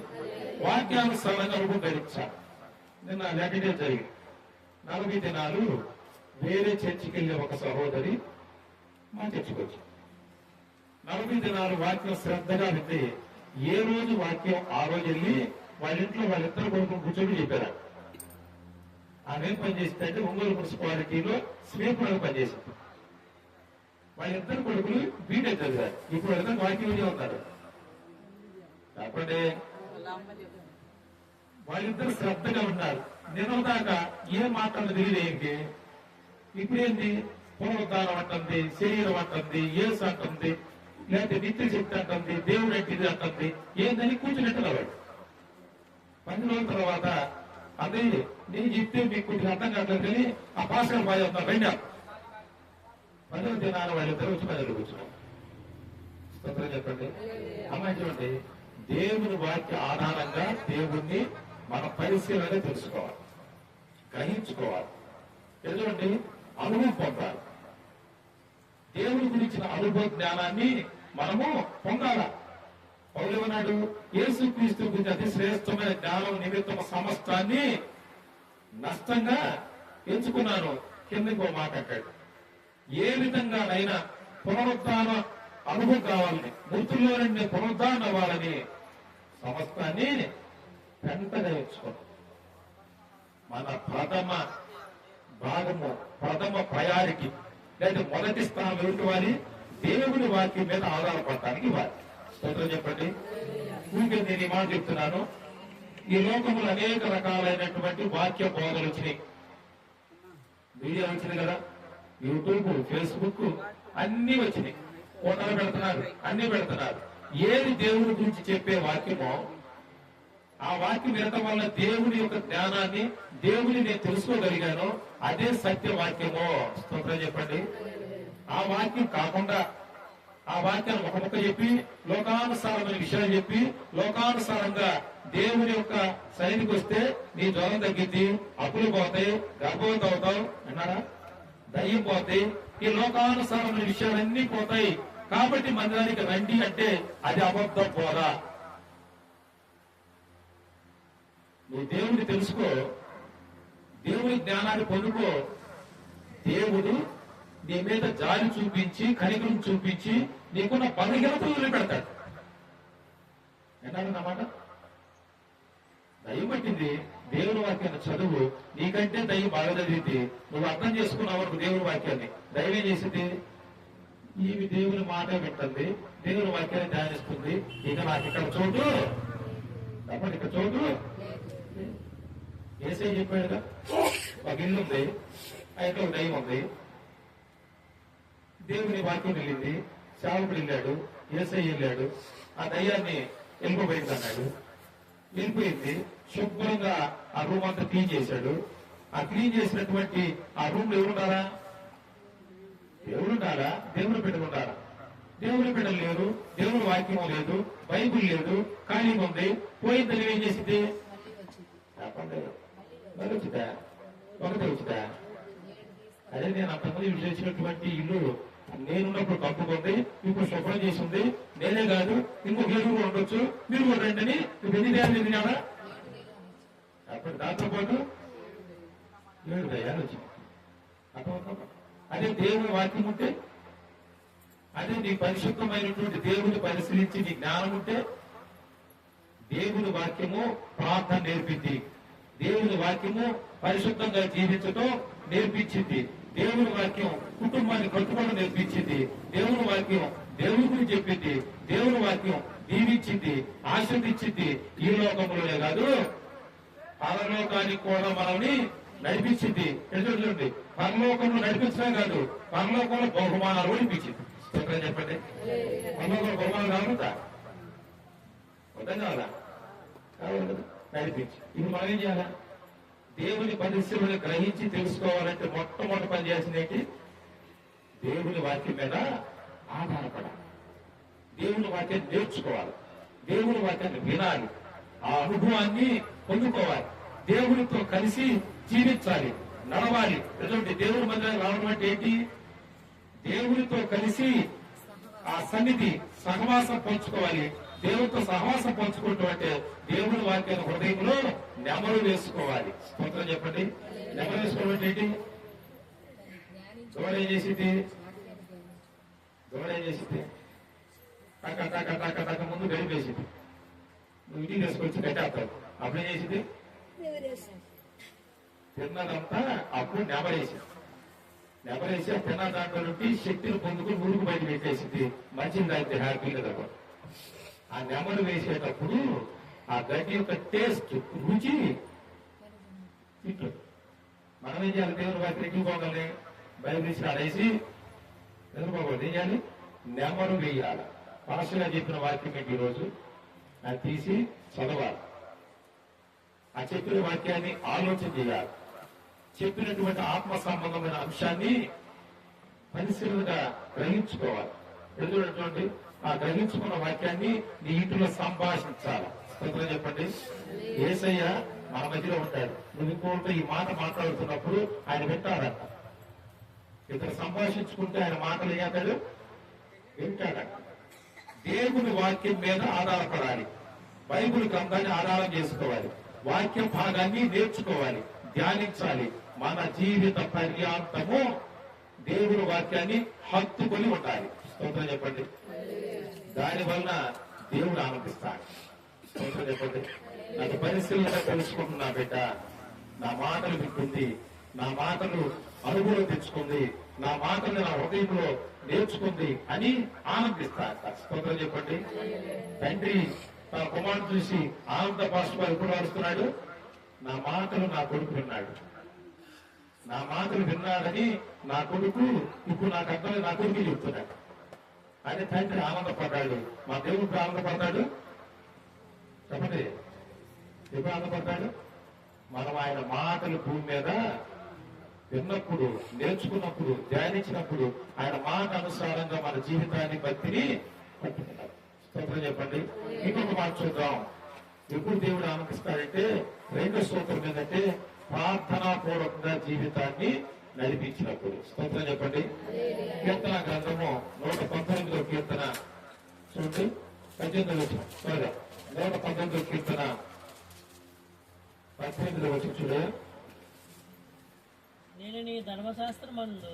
వాక్యానుసారంగా అనుభవం గడించాలి. నిన్న లెటనే జరిగింది. 40 దినాలు వేరే చర్చికి వెళ్ళే ఒక సహోదరి మా చర్చికి వచ్చింది. 40 దినాలు వాక్యం శ్రద్ధగా వింటే ఏ రోజు వాక్యం ఆ రోజు వెళ్ళి వాళ్ళ ఇంట్లో వాళ్ళిద్దరు కొడుకుని కూర్చొని చెప్పారు. ఆమె ఏం పనిచేస్తే అంటే ఒంగోలు మున్సిపాలిటీలో స్వీపర్గా పనిచేసింది. వాళ్ళిద్దరు కొడుకులు బీటెక్ చదివారు. ఇప్పుడు వాళ్ళిద్దరు వాక్యంలో ఉన్నారు. కాకపోతే వాళ్ళిద్దరు శ్రద్ధగా ఉన్నారు. నిన్నదాకా ఏం మాట్లాడదు తెలియదేంటి. ఇప్పుడేంటి? పునరుద్ధానం అంటుంది, శరీరం అంటుంది, యేసు అంటుంది, లేకపోతే నిత్య శక్తి అంటుంది, దేవుడు అంటే ఇది అంటుంది. ఏందని కూర్చున్నట్టు వాడు. 10 రోజుల తర్వాత అది నేను చెప్తే మీకు కొద్దిగా అర్థం కావట్లేదు కానీ ఆ పాస్టర్ బాగా చెప్తాను రండి పదవ దినాన వాళ్ళిద్దరు వచ్చి పదవి కూర్చున్నాం. స్తోత్రం చెప్పండి. అమ్మాయి చూడండి, దేవుని వాక్య ఆధారంగా దేవుణ్ణి మన పరిశీలనగా తెలుసుకోవాలి, గ్రహించుకోవాలి. చూడండి, అనుభవం పొందాలి. దేవుని గురించిన అనుభవ జ్ఞానాన్ని మనము పొందాల. పౌలేమన్నాడు, యేసుక్రీస్తు గురించి అతి శ్రేష్టమైన జ్ఞానం నిమిత్తం సమస్తాన్ని నష్టంగా ఎంచుకున్నాను. కిందకి ఒక మాట అంటాడు, ఏ విధంగానైనా పునరుద్ధాన అనుభవం కావాలని, మృతుల్లో నుండి పునరుద్ధానం అవ్వాలని సమస్తాన్ని పెంటగా ఎంచుకున్నాం. మన ప్రథమ భాగము, ప్రథమ ప్రయారిటీ లేదా మొదటి స్థానం ఇవ్వాలి దేవుని వాక్యం మీద ఆధారపడటానికి ఇవ్వాలి. స్తోత్రం చెప్పండి. ఊరికే నేను ఈ మాట చెప్తున్నాను. ఈ లోకంలో అనేక రకాలైనటువంటి వాక్య బోధలు వచ్చినాయి, మీడియా వచ్చింది కదా, యూట్యూబ్, ఫేస్బుక్ అన్ని వచ్చినాయి, ఫోటోలు పెడుతున్నారు, అన్ని పెడుతున్నారు. ఏది దేవుని గురించి చెప్పే వాక్యమో ఆ వాక్యం వినటం వల్ల దేవుని యొక్క జ్ఞానాన్ని, దేవుని నేను తెలుసుకోగలిగాను, అదే సత్య వాక్యమో. స్తోత్రం చెప్పండి. ఆ వాక్యం కాకుండా ఆ వాక్యాన్ని ఒక ముక్క చెప్పి లోకానుసారమైన విషయాలు చెప్పి లోకానుసారంగా దేవుని యొక్క సైనికి వస్తే నీ జ్వరం తగ్గిద్ది, అప్పులు పోతాయి, గర్భవతి అవుతావు అన్నారా, దయ్యం పోతాయి, ఈ లోకానుసారమైన విషయాలన్నీ పోతాయి. కాబట్టి మందిరానికి రండి అంటే అది అబద్ధం పోదా. నువ్వు దేవుడిని తెలుసుకో, దేవుని జ్ఞానాన్ని పొందుకో. దేవుడు నీ మీద జాలి చూపించి, కనికరం చూపించి నీకున్న బలహీనతలు వదిలిపెడతాడు. విన్నారన్నమాట. దయ్యం పట్టింది, దేవుని వాక్యాన్ని చదువు. నీకంటే దయ్యం బాగా చదివింది, నువ్వు అర్థం చేసుకున్నావు వరకు దేవుని వాక్యాన్ని. దయ్యం ఏం చేసింది, ఈమె దేవుని మాట వింటుంది, దేవుని వాక్యాన్ని ధ్యానిస్తుంది, ఇక నాకు ఇక్కడ చోటు తప్పని, ఇక్కడ చోటు ఏసై చెప్పాడుగా, ఒక ఇల్లు ఉంది, అయితే ఒక దయ్యం ఉంది. దేవుని వాక్యం వెళ్ళింది, సేవకుడు వెళ్ళాడు, ఏసై వెళ్ళాడు, ఆ దయ్యాన్ని వెళ్ళిపోయింది అన్నాడు. వెళ్ళిపోయింది, శుభ్రంగా ఆ రూమ్ అంతా క్లీన్ చేశాడు. ఆ క్లీన్ చేసినటువంటి ఆ రూమ్ లో ఎవరుండారా, దేవుడుండాలా, దేవుని పెట్టుకుంటారా? దేవుని బిడ్డలు లేరు, దేవుని వాక్యం లేదు, బైబుల్ లేదు, ఖాళీగా ఉంది. పోయిందని ఏం చేసింది, మరి వచ్చిందా, ఒకటే వచ్చిందా? అదే నేను అంతమంది చేసినటువంటి ఇల్లు నేనున్నప్పుడు కప్పుకుంది, ఇప్పుడు శుభ్రం చేసింది, నేనే కాదు ఇంకొక ఏడు కూడా ఉండొచ్చు, మీరు కూడా రండి అని ఇప్పుడు ఎన్ని దయాలు ఎదిగాడా. అప్పుడు దాంతో పాటు 7 దయాలు వచ్చింది. అదే దేవుని వాక్యం ఉంటే, అదే నీ పరిశుద్ధమైనటువంటి దేవుని పరిశీలించి నీ జ్ఞానం ఉంటే, దేవుని వాక్యము ప్రార్థన నేర్పింది, దేవుని వాక్యము పరిశుద్ధంగా జీవించటం నేర్పించింది, దేవుని వాక్యం కుటుంబాన్ని కట్టుకోవడం నేర్పించింది, దేవుని వాక్యం దేవుని గురించి చెప్పింది, దేవుని వాక్యం దీవించింది, ఆశీర్వదించింది. ఈ లోకంలోనే కాదు పరలోకానికి కూడా మనల్ని నడిపించింది. చూడండి, పరలోకంలో నడిపించడం కాదు, పరలోకంలో బహుమానాలు కూడా ఇప్పించింది. చెప్పండి, పరలోకంలో బహుమానాలు కావాలంటా వద్దాం కావాలా, కావాలి, నడిపించి. ఇప్పుడు మనం ఏం చేయాలా, దేవుని పరిస్థితులను గ్రహించి తెలుసుకోవాలంటే మొట్టమొదటి పని చేసిందేంటి, దేవుని వాక్యం మీద ఆధారపడాలి, దేవుని వాక్యాన్ని నేర్చుకోవాలి, దేవుని వాక్యాన్ని వినాలి, ఆ అనుభవాన్ని పొందుకోవాలి, దేవునితో కలిసి జీవించాలి, నడవాలి. ఎందుకంటే దేవుని మందిరానికి రావడం అంటే ఏంటి, దేవునితో కలిసి ఆ సన్నిధి సహవాసం పంచుకోవాలి. దేవునితో సహవాసం పంచుకుంటూ అంటే దేవుని వాక్యాన్ని హృదయంలో నెమరు వేసుకోవాలి. స్తోత్రం చెప్పండి. నెమరు వేసుకోవడం ఏంటి, దూరం ఏం చేసింది, దూరం ఏం చేసింది, టక టక టక టక ముందు గడిపేసింది, నువ్వు ఇంటికి తీసుకొచ్చి కట్టేస్తావు. అప్పుడు ఏం చేసింది, తిన్నదంతా అప్పుడు నెమరేసింది. నెమరేసి తిన్న దాంట్లో నుండి శక్తిని పొందుకుని ఊరుకు బయట పెట్టేసింది. మంచిది తాగితే హ్యాపీగా తప్ప. ఆ నెమరు వేసేటప్పుడు ఆ గడ్డి యొక్క టేస్ట్, రుచి ఇంట్లో మనం ఏం చేయాలి, దేవుని వాక్యం ఎక్కిపోగలని బైబిల్ ఆడేసి ఎదురుకోకూడదు. ఏం చేయాలి, నెమరు వేయాలి. పాస్టర్ గారు చెప్పిన వాక్యం ఏంటి ఈరోజు, అది తీసి చదవాలి. ఆ చెప్పిన వాక్యాన్ని ఆలోచన చేయాలి. చెప్పినటువంటి ఆత్మ సంబంధమైన అంశాన్ని పరిశీలనగా గ్రహించుకోవాలి. ఎదురుటువంటి ఆ గ్రహించుకున్న వాక్యాన్ని నీ ఇంటిలో సంభాషించాలి. స్తోత్రం చెప్పండి. యేసయ్య మన మధ్యలో ఉంటాడు. నువ్వు ఇంకోటి ఈ మాట మాట్లాడుతున్నప్పుడు ఆయన వింటాడట. ఇతను సంభాషించుకుంటే ఆయన మాటలు ఏతాడు, వింటాడట. దేవుని వాక్యం మీద ఆధారపడాలి. బైబిల్ గ్రంథాన్ని ఆధారం చేసుకోవాలి. వాక్యం భాగాన్ని నేర్చుకోవాలి, ధ్యానించాలి. మన జీవిత పర్యాంతము దేవుని వాక్యాన్ని హత్తుకొని ఉండాలి. స్తోత్రం చెప్పండి. దాని వలన దేవుడు ఆనందిస్తాడు. స్తోత్రం చెప్పండి. నాకు పరిశీలనగా తెలుసుకుంటున్నా బిడ్డ, నా మాటలు వింటుంది, నా మాటలు అనుభవం తెచ్చుకుంది, నా మాటలు నా హృదయంలో నేర్చుకుంది అని ఆనందిస్తాడు. స్తోత్రం చెప్పండి. తండ్రి తన కుమారుడు చూసి ఆనంద భాషలో ఎప్పుడు వాడుతున్నాడు? నా మాటలు నా కొడుకు విన్నాడు, నా మాటలు విన్నాడని నా కొడుకు ఇప్పుడు నాకు అర్థమై నా కొడుకు చెప్తున్నాడు అని తండ్రి ఆనందపడ్డాడు. మా దేవుడు ఆనందపడ్డాడు. చెప్పండి, ఎప్పుడు ఆనందపడ్డాడు? మనం ఆయన మాటలు భూమి మీద విన్నప్పుడు, నేర్చుకున్నప్పుడు, ధ్యానించినప్పుడు ఆయన మాట అనుసారంగా మన జీవితాన్ని భక్తిని పట్టుకున్నాడు. స్తోత్రం చెప్పండి. ఇంకొక మాట చూద్దాం. ఎప్పుడు దేవుడు ఆనందిస్తాడంటే రెండో స్తోత్రం ఏంటంటే ప్రార్థనాపూర్వకంగా జీవితాన్ని నడిపించినప్పుడు. స్తోత్రం చెప్పండి. కీర్తన గ్రంథము 119 కీర్తన చూడండి, 18 వచ్చిన త్వరగా 119 కీర్తన 18 వచ్చి చూడే. నేను నీ ధర్మశాస్త్రమందు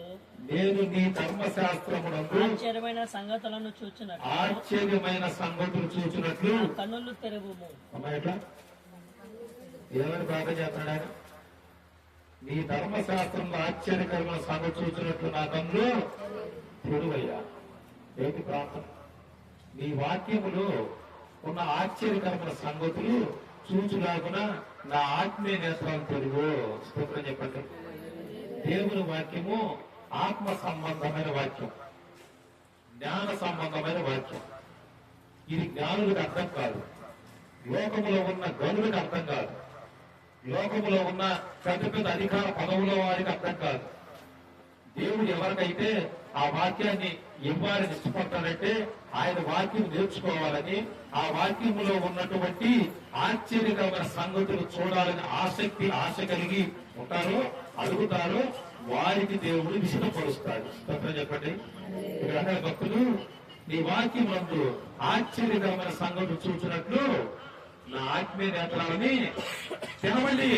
ఆశ్చర్యమైన సంగతులను చూచినట్లు కన్నులు తెరవుము. ఎట్లా ఏమని బాధ చేస్తున్నాడు ఆయన? నీ ధర్మశాస్త్రంలో ఆశ్చర్యకరమైన సంగతి చూసినట్లు నా కన్నులు తెరువయ్యా. ఏంటి ప్రార్థన? నీ వాక్యములో ఉన్న ఆశ్చర్యకరమైన సంగతులు చూచులాగున నా ఆత్మీయ నేత్రాలు తెరువు. స్తోత్రం చెప్పండి. దేవుని వాక్యము ఆత్మ సంబంధమైన వాక్యం, జ్ఞాన సంబంధమైన వాక్యం. ఇది జ్ఞానులకు అర్థం కాదు, లోకములో ఉన్న గనులకు అర్థం కాదు, లోకములో ఉన్న పెద్ద పెద్ద అధికార పదవుల వారికి అర్థం కాదు. దేవుడు ఎవరికైతే ఆ వాక్యాన్ని ఇవ్వాలని ఇష్టపడతాడంటే ఆయన వాక్యం నేర్చుకోవాలని, ఆ వాక్యములో ఉన్నటువంటి ఆశ్చర్యకరమైన సంగతులు చూడాలని ఆశ కలిగి ఉంటారో, అడుగుతారో, వారికి దేవుడు విసినపరుస్తాడు. స్తోత్రం చెప్పండి. ఇక్కడ భక్తులు నీ వాక్యం నందు ఆశ్చర్యకరమైన సంగతులు చూసినట్లు నా ఆత్మీయ నేత్రాలని తెరవండి.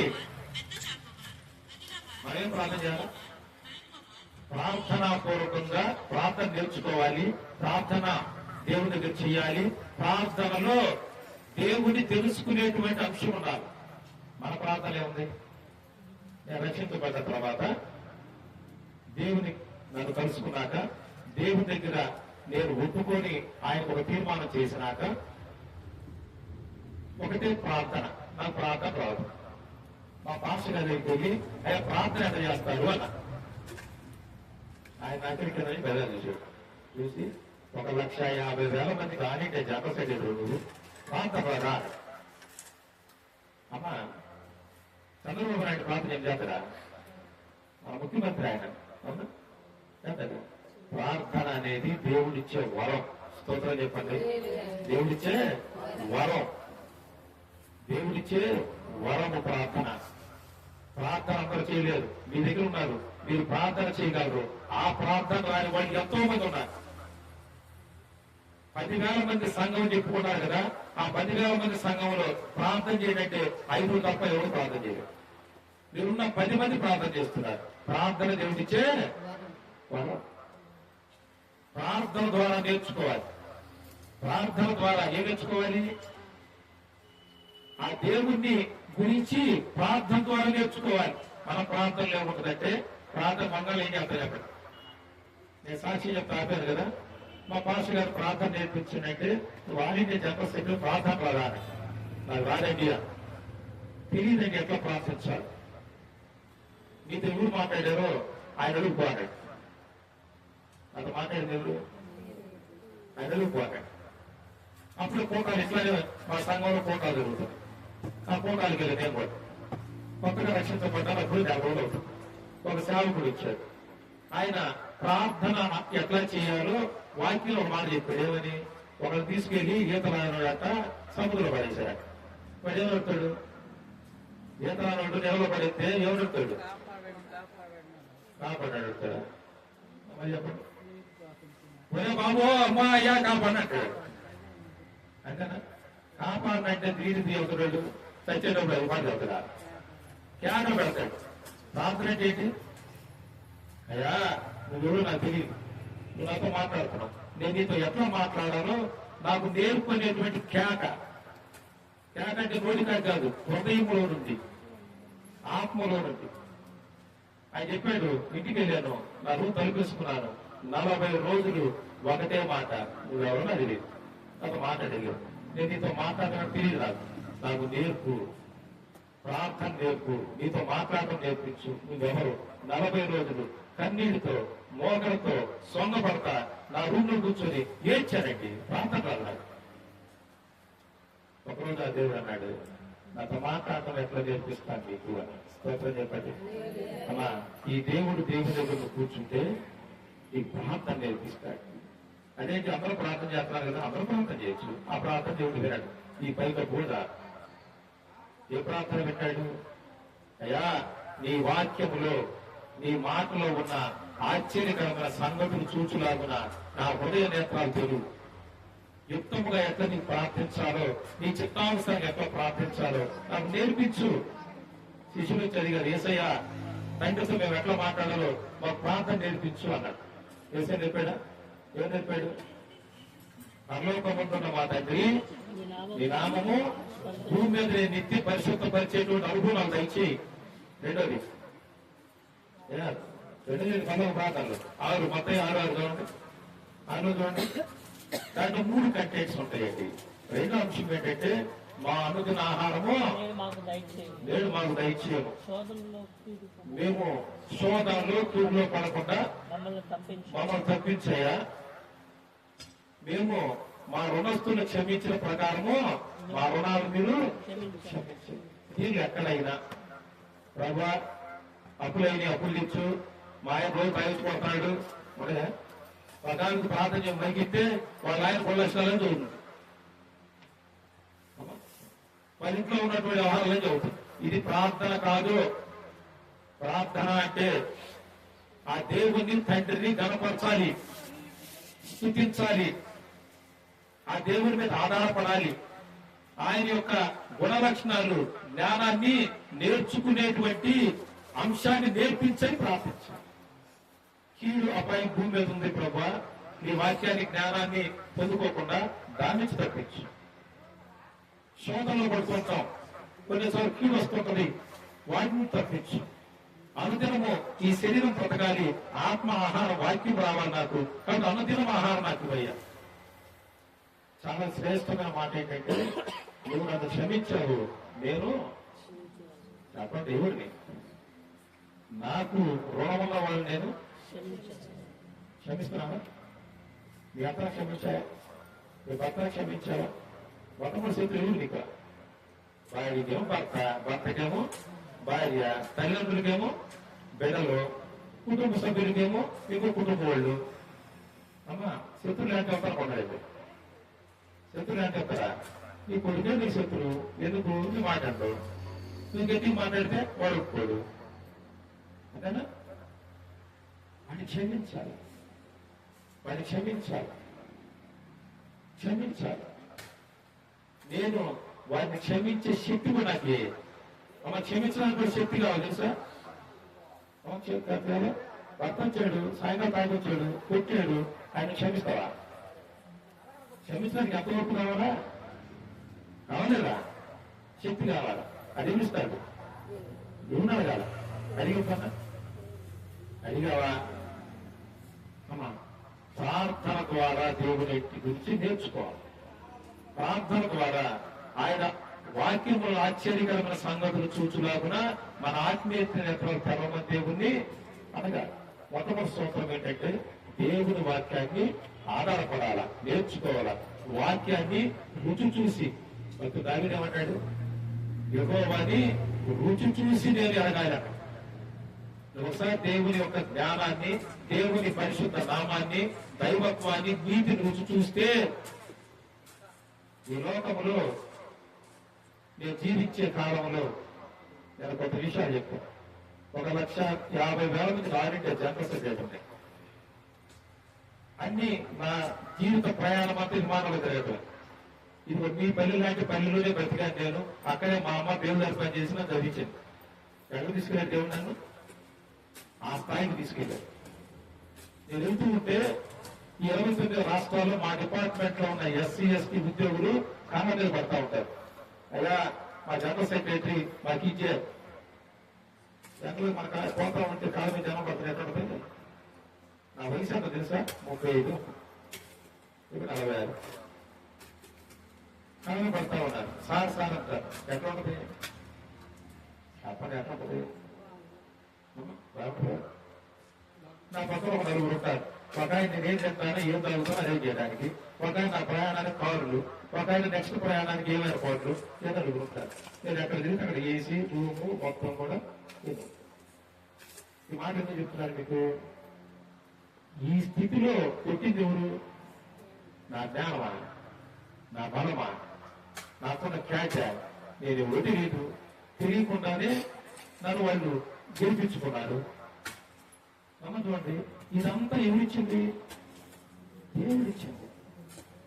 మరేం ప్రార్థన చేయాలి? ప్రార్థనాపూర్వకంగా ప్రార్థన నేర్చుకోవాలి. ప్రార్థన దేవుని దగ్గర చేయాలి. ప్రార్థనలో దేవుని తెలుసుకునేటువంటి అంశం ఉండాలి. మన ప్రార్థన ఏముంది? నేను రక్షించబడ్డ తర్వాత, దేవుని నన్ను కలుసుకున్నాక, దేవుని దగ్గర నేను ఒప్పుకొని ఆయనకు ఒక తీర్మానం చేసినాక ఒకటే ప్రార్థన. నాకు ప్రార్థన రాదు. మా పాస్టర్ గారి దగ్గరికి వెళ్ళి ఆయన ప్రార్థన ఎంత చేస్తాడు అన్న. ఆయన అక్కడికి బెదర్ చూసాడు. చూసి 1,50,000 మందికి ఆనింటే జనరల్ సెక్రటరీ నువ్వు ప్రార్థన రా. అమ్మా, చంద్రబాబు నాయుడు ప్రార్థన ఏం చేస్తారా? మన ముఖ్యమంత్రి ఆయన చేస్తాడు. ప్రార్థన అనేది దేవుడిచ్చే వరం. స్తోత్రం చెప్పండి. దేవుడిచ్చే వరం, దేవుడిచ్చే వరము ప్రార్థన. ప్రార్థన అందరూ చేయలేరు. మీ దగ్గర ఉన్నారు, మీరు ప్రార్థన చేయగలరు. ఆ ప్రార్థన రాని వాళ్ళు ఎంతో మంది ఉన్నారు. 10,000 మంది సంఘం చెప్పుకున్నారు కదా, ఆ 10,000 మంది సంఘంలో ప్రార్థన చేయాలంటే 5 తప్ప ఎవరు ప్రార్థన చేయరు. మీరున్న 10 మంది ప్రార్థన చేస్తున్నారు. ప్రార్థన దేవుడిచ్చే వరం. ప్రార్థన ద్వారా నేర్చుకోవాలి. ప్రార్థన ద్వారా ఏం నేర్చుకోవాలి? ఆ దేవుణ్ణి గురించి ప్రార్థన ద్వారా నేర్చుకోవాలి. మన ప్రార్థనలు ఏముంటుందంటే, ప్రార్థన మంగళం ఏం చేస్తారు అక్కడ. నేను సాక్షి చెప్తా ఆపాను కదా, మా పాస్టర్ గారు ప్రార్థన నేర్పించిందంటే వారిని జనరల్ ప్రార్థన రాదని నాకు రాదండి, తెలియదండి ఎట్లా ప్రార్థించాలి. మీతో ఎవరు మాట్లాడారో ఆయన అడుగుపోయాడు. అంత మాట్లాడింది ఎవరు? ఆయన అడుగుపోయాడు. అప్పుడు కోటాలు ఇట్లానే మా సంఘంలో కోటాలు జరుగుతాయి. ఆ కోటానికి వెళ్ళి నేను కూడా కొత్తగా రక్షించబడ్డాను. అప్పుడు 50 రోజులు అవుతుంది. ఒక సేవకుడు వచ్చాడు. ఆయన ప్రార్థన ఎట్లా చేయాలో వాక్యంలో ఒక మాట చెప్పాడు. ఏమని? ఒకరు తీసుకెళ్లి ఈతలాడట సముద్రంలో పడేశారట. వాడు ఏమవుతాడు? ఈతలాడు నెలలో పడితే ఎవడవుతాడు? కాపాడాడు అడుగుతాడా? చెప్పండి. ఒరే బాబు అమ్మా అయ్యా కాపాడినట్టాడు. అంతేనా? కాపాడినంటే దీని దేవతడు చచ్చేటప్పుడు అది మాట అవుతాడా? కేక పెడతాడు. ప్రార్థన ఏంటి? అయ్యా నువ్వు నాకు తెలియదు, నువ్వు నాతో మాట్లాడుతున్నావు, నేను నీతో ఎట్లా మాట్లాడాలో నాకు నేర్పుకునేటువంటి కేక. కేక అంటే నోటికాయ కాదు, హృదయంలో నుండి, ఆత్మలో నుండి. ఆయన చెప్పాడు, ఇంటికి వెళ్ళాను, నా రూమ్ తలుపేసుకున్నాను, 40 రోజులు ఒకటే మాట, నువ్వెవరో నాకు తెలియదు, నాతో మాట్లాడలేదు, నేను నీతో మాట్లాడడం తెలియదు, నాకు నేర్పు, ప్రార్థన నేర్పు, నీతో మాట్లాడడం నేర్పించు, నువ్వెవరు. 40 రోజులు కన్నీటితో మోకలతో సొంగపడతా నా రూమ్ లో కూర్చొని ఏడ్చానండి. ప్రార్థన రాదు. ఒకరోజు ఆ దేవుడు అన్నాడు, నాతో మాట్లాడటం ఎట్లా నేర్పిస్తాను నీకు అని. స్తోత్రం చెప్పండి. అలా ఈ దేవుడి దగ్గర కూర్చుంటే ఈ ప్రార్థన నేర్పిస్తాడు. అదేంటి అందరూ ప్రార్థన చేస్తున్నారు కదా, అందరూ ప్రార్థన చేయొచ్చు. ఆ ప్రార్థన దేవుడు విన్నాడు. ఈ పైక కూడా ఏ ప్రార్థన పెట్టాడు? అయ్యా నీ వాక్యములో నీ మాటలో ఉన్న ఆశ్చర్యకరమైన సంగతులు చూచులాగున నా హృదయ నేత్రాలు తెలుగు. యుక్తముగా ఎట్లా నీకు ప్రార్థించాలో, నీ చిత్తానుసారంగా ఎట్లా ప్రార్థించాలో నాకు నేర్పించు. శిష్యులు చదివారు, యేసయ్య తండ్రితో మేము ఎట్లా మాట్లాడాలో మాకు ప్రార్థన నేర్పించు అన్నాడు. యేసయ్య చెప్పాడా? ఏం చెప్పాడు? పరలోకమందున్న మా తండ్రి నీ నామము భూమి మీద నిత్య పరిశుద్ధపరిచేటువంటి అనుభవం నాకు దయచేయి. రెండోది పదవ ప్రాంతాలు 6 మొత్తం 6 చూడండి. 6 చూడండి. దాంట్లో 3 కంటెంట్స్ ఉంటాయండి. రెండో అంశం ఏంటంటే మా అనుదిన ఆహారము నేడు మాకు దయచేయము. మేము శోధనలో తూరులో పడకుండా మమ్మల్ని తప్పించాయా. మేము మా రుణస్తులు క్షమించిన ప్రకారము మా రుణాలు మీరు క్షమించండి. దీనికి ఎక్కడైనా ప్రభా అప్పులైన అప్పులు ఇచ్చు, మా ఆయన రోజు ప్రవేశపడతాడు, పదానికి ప్రార్థన మైకిస్తే వాళ్ళ ఆయన కొల్లక్షణాలని చదువుతుంది, వాళ్ళ ఇంట్లో ఉన్నటువంటి వ్యవహారాలని చదువుతుంది. ఇది ప్రార్థన కాదు. ప్రార్థన అంటే ఆ దేవుని తండ్రిని గణపరచాలి, స్తుతించాలి, ఆ దేవుని మీద ఆధారపడాలి, ఆయన యొక్క గుణలక్షణాలు జ్ఞానాన్ని నేర్చుకునేటువంటి అంశాన్ని నేర్పించని ప్రార్థించాలి. కీడు అపాయం భూమి మీద ఉంది ప్రభా, నీ వాక్యాన్ని జ్ఞానాన్ని పొందుకోకుండా దాని నుంచి తప్పించు. శోధనలో పడుతుంటాం, కొన్నిసార్లు కీడు వస్తుంటది, వాటిని తప్పించు. అనుదినము ఈ శరీరం బ్రతకాలి, ఆత్మ ఆహారం వాక్యం రావాలి నాకు, కాబట్టి అనుదినం ఆహారం నాకు ఇవ్వయ్యా. చాలా శ్రేష్టమైన మాట ఏంటంటే, నువ్వు నన్ను క్షమించావు, నేను చెప్పండి దేవుడిని, నాకు రుణం ఉన్న వాళ్ళు నేను క్షమిస్తున్నాను. మీ అత్తను క్షమించావా? మీ భర్తను క్షమించావా? మొట్టమొదటి చేతులు ఎవరు నీకు? భార్యకేమో భర్త, భర్తకేమో భార్య, తల్లిదండ్రులకేమో బిడ్డలు, కుటుంబ సభ్యులకేమో ఇంకో కుటుంబ వాళ్ళు. అమ్మా శత్రులు అంటే వస్తారు కొండలేదు. శత్రులు అంటే వస్తారా? నీ కొడుకే నీ శత్రువు. ఎందుకు? నీ మాట్లాడతావు. నువ్వు గట్టి మాట్లాడితే వాడు ఒప్పుకోడు. అంతేనా? వాడిని క్షమించాలి, వాడిని క్షమించాలి, క్షమించాలి. నేను వాడిని క్షమించే శక్తి కూడా నాకు అమ్మ క్షమించడానికి కూడా శక్తి కావాలి తెలుసా? భర్త వచ్చాడు, సాయంత్రం తాగి వచ్చాడు, కొట్టాడు, ఆయన క్షమిస్తావా? క్షమించడానికి ఎంత వరకు కావాలా? కావాలేదా? శక్తి కావాలా? అడిగిస్తాడు. నువ్వు అడగాల. అడిగిపోతా అడిగావా? అమ్మా ప్రార్థన ద్వారా దేవుని గురించి నేర్చుకోవాలి. ప్రార్థన ద్వారా ఆయన వాక్యములు ఆశ్చర్యకరమైన సంగతులు చూచులాగున మన ఆత్మీయ నేత్రాలు తెరవమని దేవుణ్ణి అనగా మొట్టమొదటి సూత్రం ఏంటంటే దేవుని వాక్యాన్ని యెహోవాని రుచి చూసి నేను ఎరగాల. ఒకసారి దేవుని యొక్క జ్ఞానాన్ని, దేవుని పరిశుద్ధ నామాన్ని, దైవత్వాన్ని, నీతిని రుచి చూస్తే ఈ లోకంలో నేను జీవించే కాలంలో నేను కొత్త విషయాలు చెప్తాను. 1,50,000 మంది ఆడింటే జనరల్ సెక్రటరీ ఉన్నాయి. అన్ని నా జీవిత ప్రయాణం అంతా విమానంలో తిరగటం. ఇది మీ పల్లె లాంటి పల్లెలోనే బ్రతికాను నేను. అక్కడే మా అమ్మ దేవుడు దగ్గర పని చేసిన చదివించాను. ఎక్కడ తీసుకెళ్ళాడు దేవుడు నన్ను? ఆ స్థాయికి తీసుకెళ్ళాడు. నేను వెళ్తూ ఉంటే ఈ 29 రాష్ట్రాల్లో మా డిపార్ట్మెంట్ లో ఉన్న ఎస్సీ ఎస్టీ ఉద్యోగులు కాళ్ళ మీద పడతా ఉంటారు. అయ్యా మా జనరల్ సెక్రటరీ మాకు ఇచ్చే జనరల్ మన పోతా ఉంటే కాళ్ళ మీద జనం పడుతుంది. ఎక్కడ ఉంటుంది? నా వయసు అంత తెలుసా? 35, ఇప్పుడు 46. కాళ్ళ మీద పడతా ఉన్నారు. సార్ సార్ అంటారు. ఎట్లా ఉంటుంది? చెప్పండి, ఎట్లా ఉంటుంది? నా పక్కన ఒక నలుగురు ఉంటారు. ఒక ఆయన నేనేం చెప్తానో ఏం తాగుతానో అదే చేయడానికి, ఒక ఆయన నా ప్రయాణానికి కారులు, ఒక ఆయన నెక్స్ట్ ప్రయాణానికి ఏం ఏర్పాట్లు, ఏ నలుగురు ఉంటారు. నేను ఎక్కడ తిరిగి అక్కడ ఏసీ రూము మొత్తం కూడా. ఈ మాట ఎందుకు చెప్తున్నారు మీకు? ఈ స్థితిలో కొట్టింది ఎవరు? నా జ్ఞానమా, నా బలమా, నాకున్న క్యాచ? నేను ఎవరు తెలియదు. తెలియకుండానే నన్ను వాళ్ళు గెలిపించుకున్నారు. నమ్మకండి, ఇదంతా ఎవరిచ్చింది? దేవుడిచ్చింది.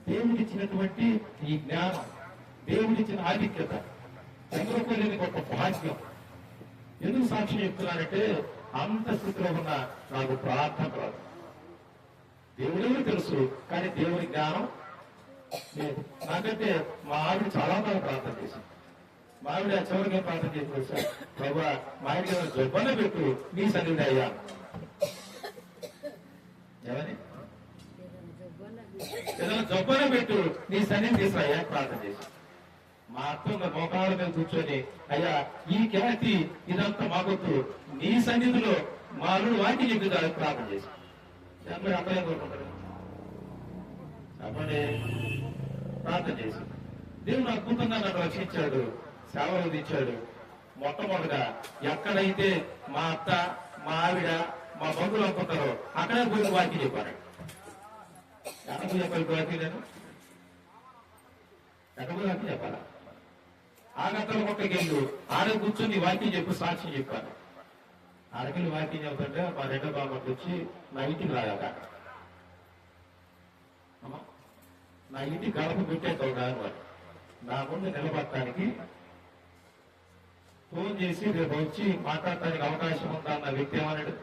దేవుడిచ్చినటువంటి ఈ జ్ఞానం, దేవుడిచ్చిన ఆధిక్యత ఎందరికో లేని గొప్ప భాగ్యం. ఎందుకు సాక్ష్యం చెప్తున్నానంటే అంత స్థితిలో ఉన్న నాకు ప్రార్థన రాదు. దేవుడెవరు తెలుసు, కానీ దేవుని జ్ఞానం లేదు. నాకంటే మా ఆవిడ చాలా బాగా ప్రార్థన చేసింది. మా ఆవిడ చివరిగా ప్రార్థన చేసి సార్ ప్రభా మా ఆవిడ జబ్బనే పెట్టు నీ సన్నిధి అయ్యా. ఏమని? ఏదైనా జబ్బనే పెట్టు నీ సన్నిధి తీసుకురాయ్యా ప్రార్థన చేసి. మా అత్త మోకాళ్ళ మీద కూర్చొని అయ్యా ఈ ఖ్యాతి ఇదంతా మాకొద్దు, నీ సన్నిధిలో మా అల్లుడు వాటి చెప్పింది ప్రార్థన చేసి. అందరూ అక్కడే కోరుకుంటారు. చెప్పండి, ప్రార్థన చేసి దేవుడు అద్భుతంగా నన్ను రక్షించాడు, సేవలు దించాడు. మొట్టమొదటిగా ఎక్కడైతే మా అత్త, మా ఆవిడ, మా బంధువులు అనుకుంటారో అక్కడే పోయి వారికి చెప్పాను. ఎక్కడ చెప్పాలి వారికి? నేను ఎక్కడ వారికి చెప్పాలా? ఆ గంటల మొక్కకి వెళ్ళు, ఆడ కూర్చొని వాక్యం చెప్పి సాక్ష్యం చెప్పాను. ఆడకెళ్ళి వాక్యం చెబుతుంటే మా రెండో బామ్మకి వచ్చి నా ఇంటికి రాగాక, నా ఇంటి గడప పెట్టేస్తావు కాదు వాడు. నా ముందు నిలబడటానికి ఫోన్ చేసి రేపు వచ్చి మాట్లాడటానికి అవకాశం ఉందా అన్న వ్యక్తి ఏమన్నాడు?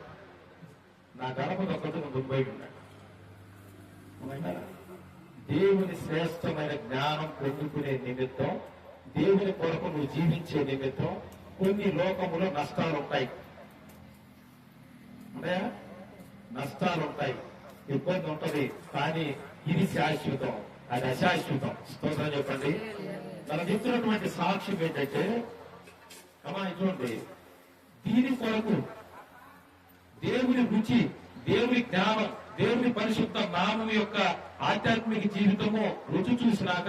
నా గడప దొక్కతో ముందు బయట ఉన్నాడు. దేవుని శ్రేష్టమైన జ్ఞానం పొందుకునే నిమిత్తం, దేవుని కొరకు నువ్వు జీవించే నిమిత్తం కొన్ని లోకములో నష్టాలు ఉంటాయి. ఉన్నాయా? నష్టాలు ఉంటాయి, ఇబ్బంది ఉంటది. కానీ ఇది శాశ్వతం, అది అశాశ్వతం. స్తోత్రం చెప్పండి. మనం చెప్తున్నటువంటి సాక్ష్యం ఏంటంటే, అమ్మాయి చూడండి, దీని కొరకు దేవుని రుచి, దేవుని జ్ఞానం, దేవుని పరిశుద్ధ నామం యొక్క ఆధ్యాత్మిక జీవితము రుచి చూసినాక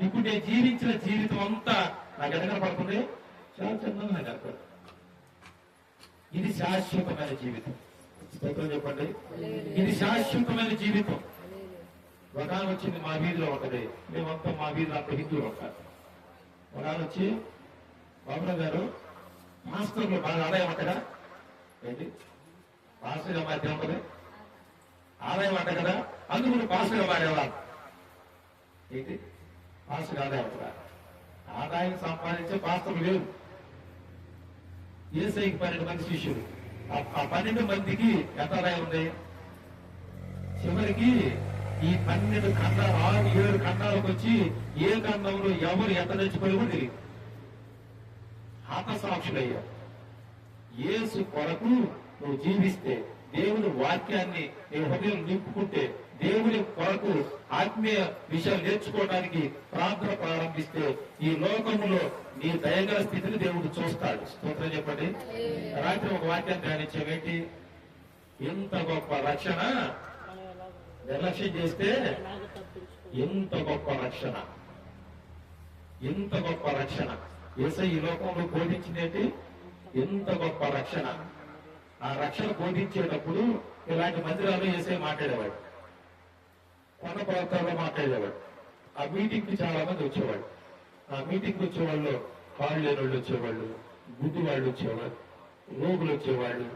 ఇప్పుడు నేను జీవించిన జీవితం అంతా నాకు ఎక్కడ పడుతుంది? చాలా చందంగా నాకు అర్థం. ఇది శాశ్వతమైన జీవితం. స్తోత్రం చెప్పండి. ఇది శాశ్వతమైన జీవితం. ఒక ఆమె వచ్చింది మా వీధిలో ఉంటది. మేమంతా మా వీధిలో అంత హిందువులు ఉంటారు. ఒక ఆమె వచ్చి, బాబురావు గారు మాస్టర్లు బాగా ఆదాయం అంటగా ఏంటి? పాస్టర్గా మారితే ఉంటుంది ఆదాయం అంట కదా, అందుకు పాస్టర్గా మారేవా ఏంటి? పాస్టర్గా ఆదాయం అంటారా? ఆదాయం సంపాదించే పాస్టర్లు లేవు. ఏసైకి 12 మంది శిష్యులు. ఆ 12 మందికి ఎంత ఆదాయం ఉంది? చివరికి ఈ 12 ఖండాలు 6-7 ఖండాలకు వచ్చి ఏ ఖండంలో ఎవరు ఎంత తెచ్చిపోయామో తెలియదు. హతసాక్షులయ్యారు. యేసు కొరకు నువ్వు జీవిస్తే, దేవుని వాక్యాన్ని నీ హృదయం నింపుకుంటే, దేవుని కొరకు ఆత్మీయ విషయాలు నేర్చుకోవడానికి ప్రార్థన ప్రారంభిస్తే, ఈ లోకములో నీ దయగల స్థితిని దేవుడు చూస్తాడు. స్తోత్రం చెప్పండి. రాత్రి ఒక వాక్యం ధ్యానించేవేంటి? ఎంత గొప్ప రక్షణ, నిర్లక్ష్యం చేస్తే ఎంత గొప్ప రక్షణ, ఎంత గొప్ప రక్షణ. యేసయ్య ఈ లోకంలో బోధించినది ఎంత గొప్ప రక్షణ. ఆ రక్షణ బోధించేటప్పుడు ఇలాంటి మందిరాల్లో యేసయ్య మాట్లాడేవాడు, కొండ ప్రాంతాల్లో మాట్లాడేవాడు. ఆ మీటింగ్ కి చాలా మంది వచ్చేవాడు. ఆ మీటింగ్ వచ్చేవాళ్ళు కాళ్ళు లేని వాళ్ళు వచ్చేవాళ్ళు, గుడ్డి వాళ్ళు వచ్చేవాళ్ళు, రోగులు వచ్చేవాళ్ళు,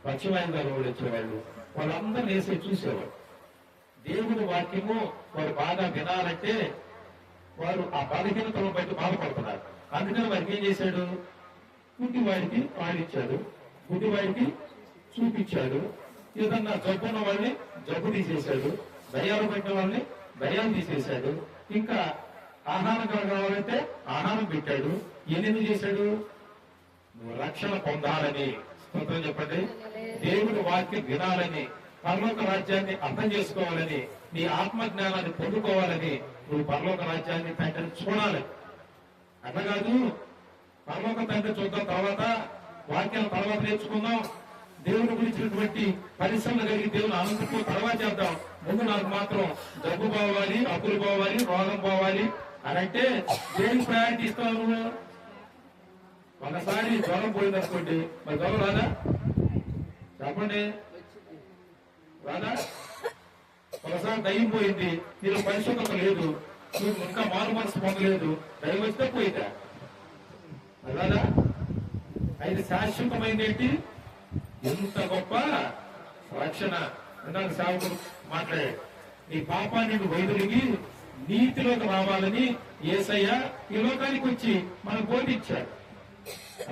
పక్షవాయువు వాళ్ళు వచ్చేవాళ్ళు. వాళ్ళందరూ వేసే చూసేవాడు. దేవుని వాక్యము వారు బాగా వినాలంటే వారు ఆ బలహీనతలను బట్టి బాధపడుతున్నారు. అందుకని వారికి ఏం చేశాడు? గుడ్డివాడికి పాలిచ్చాడు, గుడ్డివాడికి చూపించాడు. ఏదన్నా జబ్బున్న వాళ్ళని జబ్బు తీసేశాడు, దయ్యాలు పెట్టిన వాళ్ళని దయ్యాలు తీసేశాడు. ఇంకా ఆహారం కావాలంటే ఆహారం పెట్టాడు. ఎన్ని చేశాడు? నువ్వు రక్షణ పొందాలని, స్తోత్రం చెప్పండి, దేవుని వాక్యం వినాలని, పరలోక రాజ్యాన్ని అర్థం చేసుకోవాలని, నీ ఆత్మజ్ఞానాన్ని పొందుకోవాలని, నువ్వు పరలోక రాజ్యాన్ని తండ్రిని చూడాలి. అట్లా కాదు పరలోక తండ్రి చూద్దాం, తర్వాత వాక్యాల తర్వాత నేర్చుకుందాం, దేవుని గురించినటువంటి పరిశ్రమలు కలిగి దేవుని ఆనందపు తర్వాత చేద్దాం, ముందు నాకు మాత్రం డబ్బు పోవాలి, అప్పులు పోవాలి, రోగం పోవాలి అని అంటే దేనికి ప్రయారిటీ ఇస్తావు నువ్వు? ఒకసారి జ్వరం పోయిందనుకోండి, మరి జ్వరం రాదా? చెప్పండి, రాదా? ఒకసారి దయ్యం పోయింది, నీలో పరిశుభ్రత లేదు, నువ్వు ఇంకా మారు మనసు పొందలేదు, దయ్యం వస్తే పోయిందా? అలాగా అది శాశ్వతమైంది ఏంటి? ఎంత గొప్ప రక్షణ. నాకు సేవకుడు మాట్లాడాడు, నీ పాపాన్ని వైదొలిగి నీతిలోకి రావాలని యేసయ్య ఈ లోకానికి వచ్చి మనకు బోధించాడు,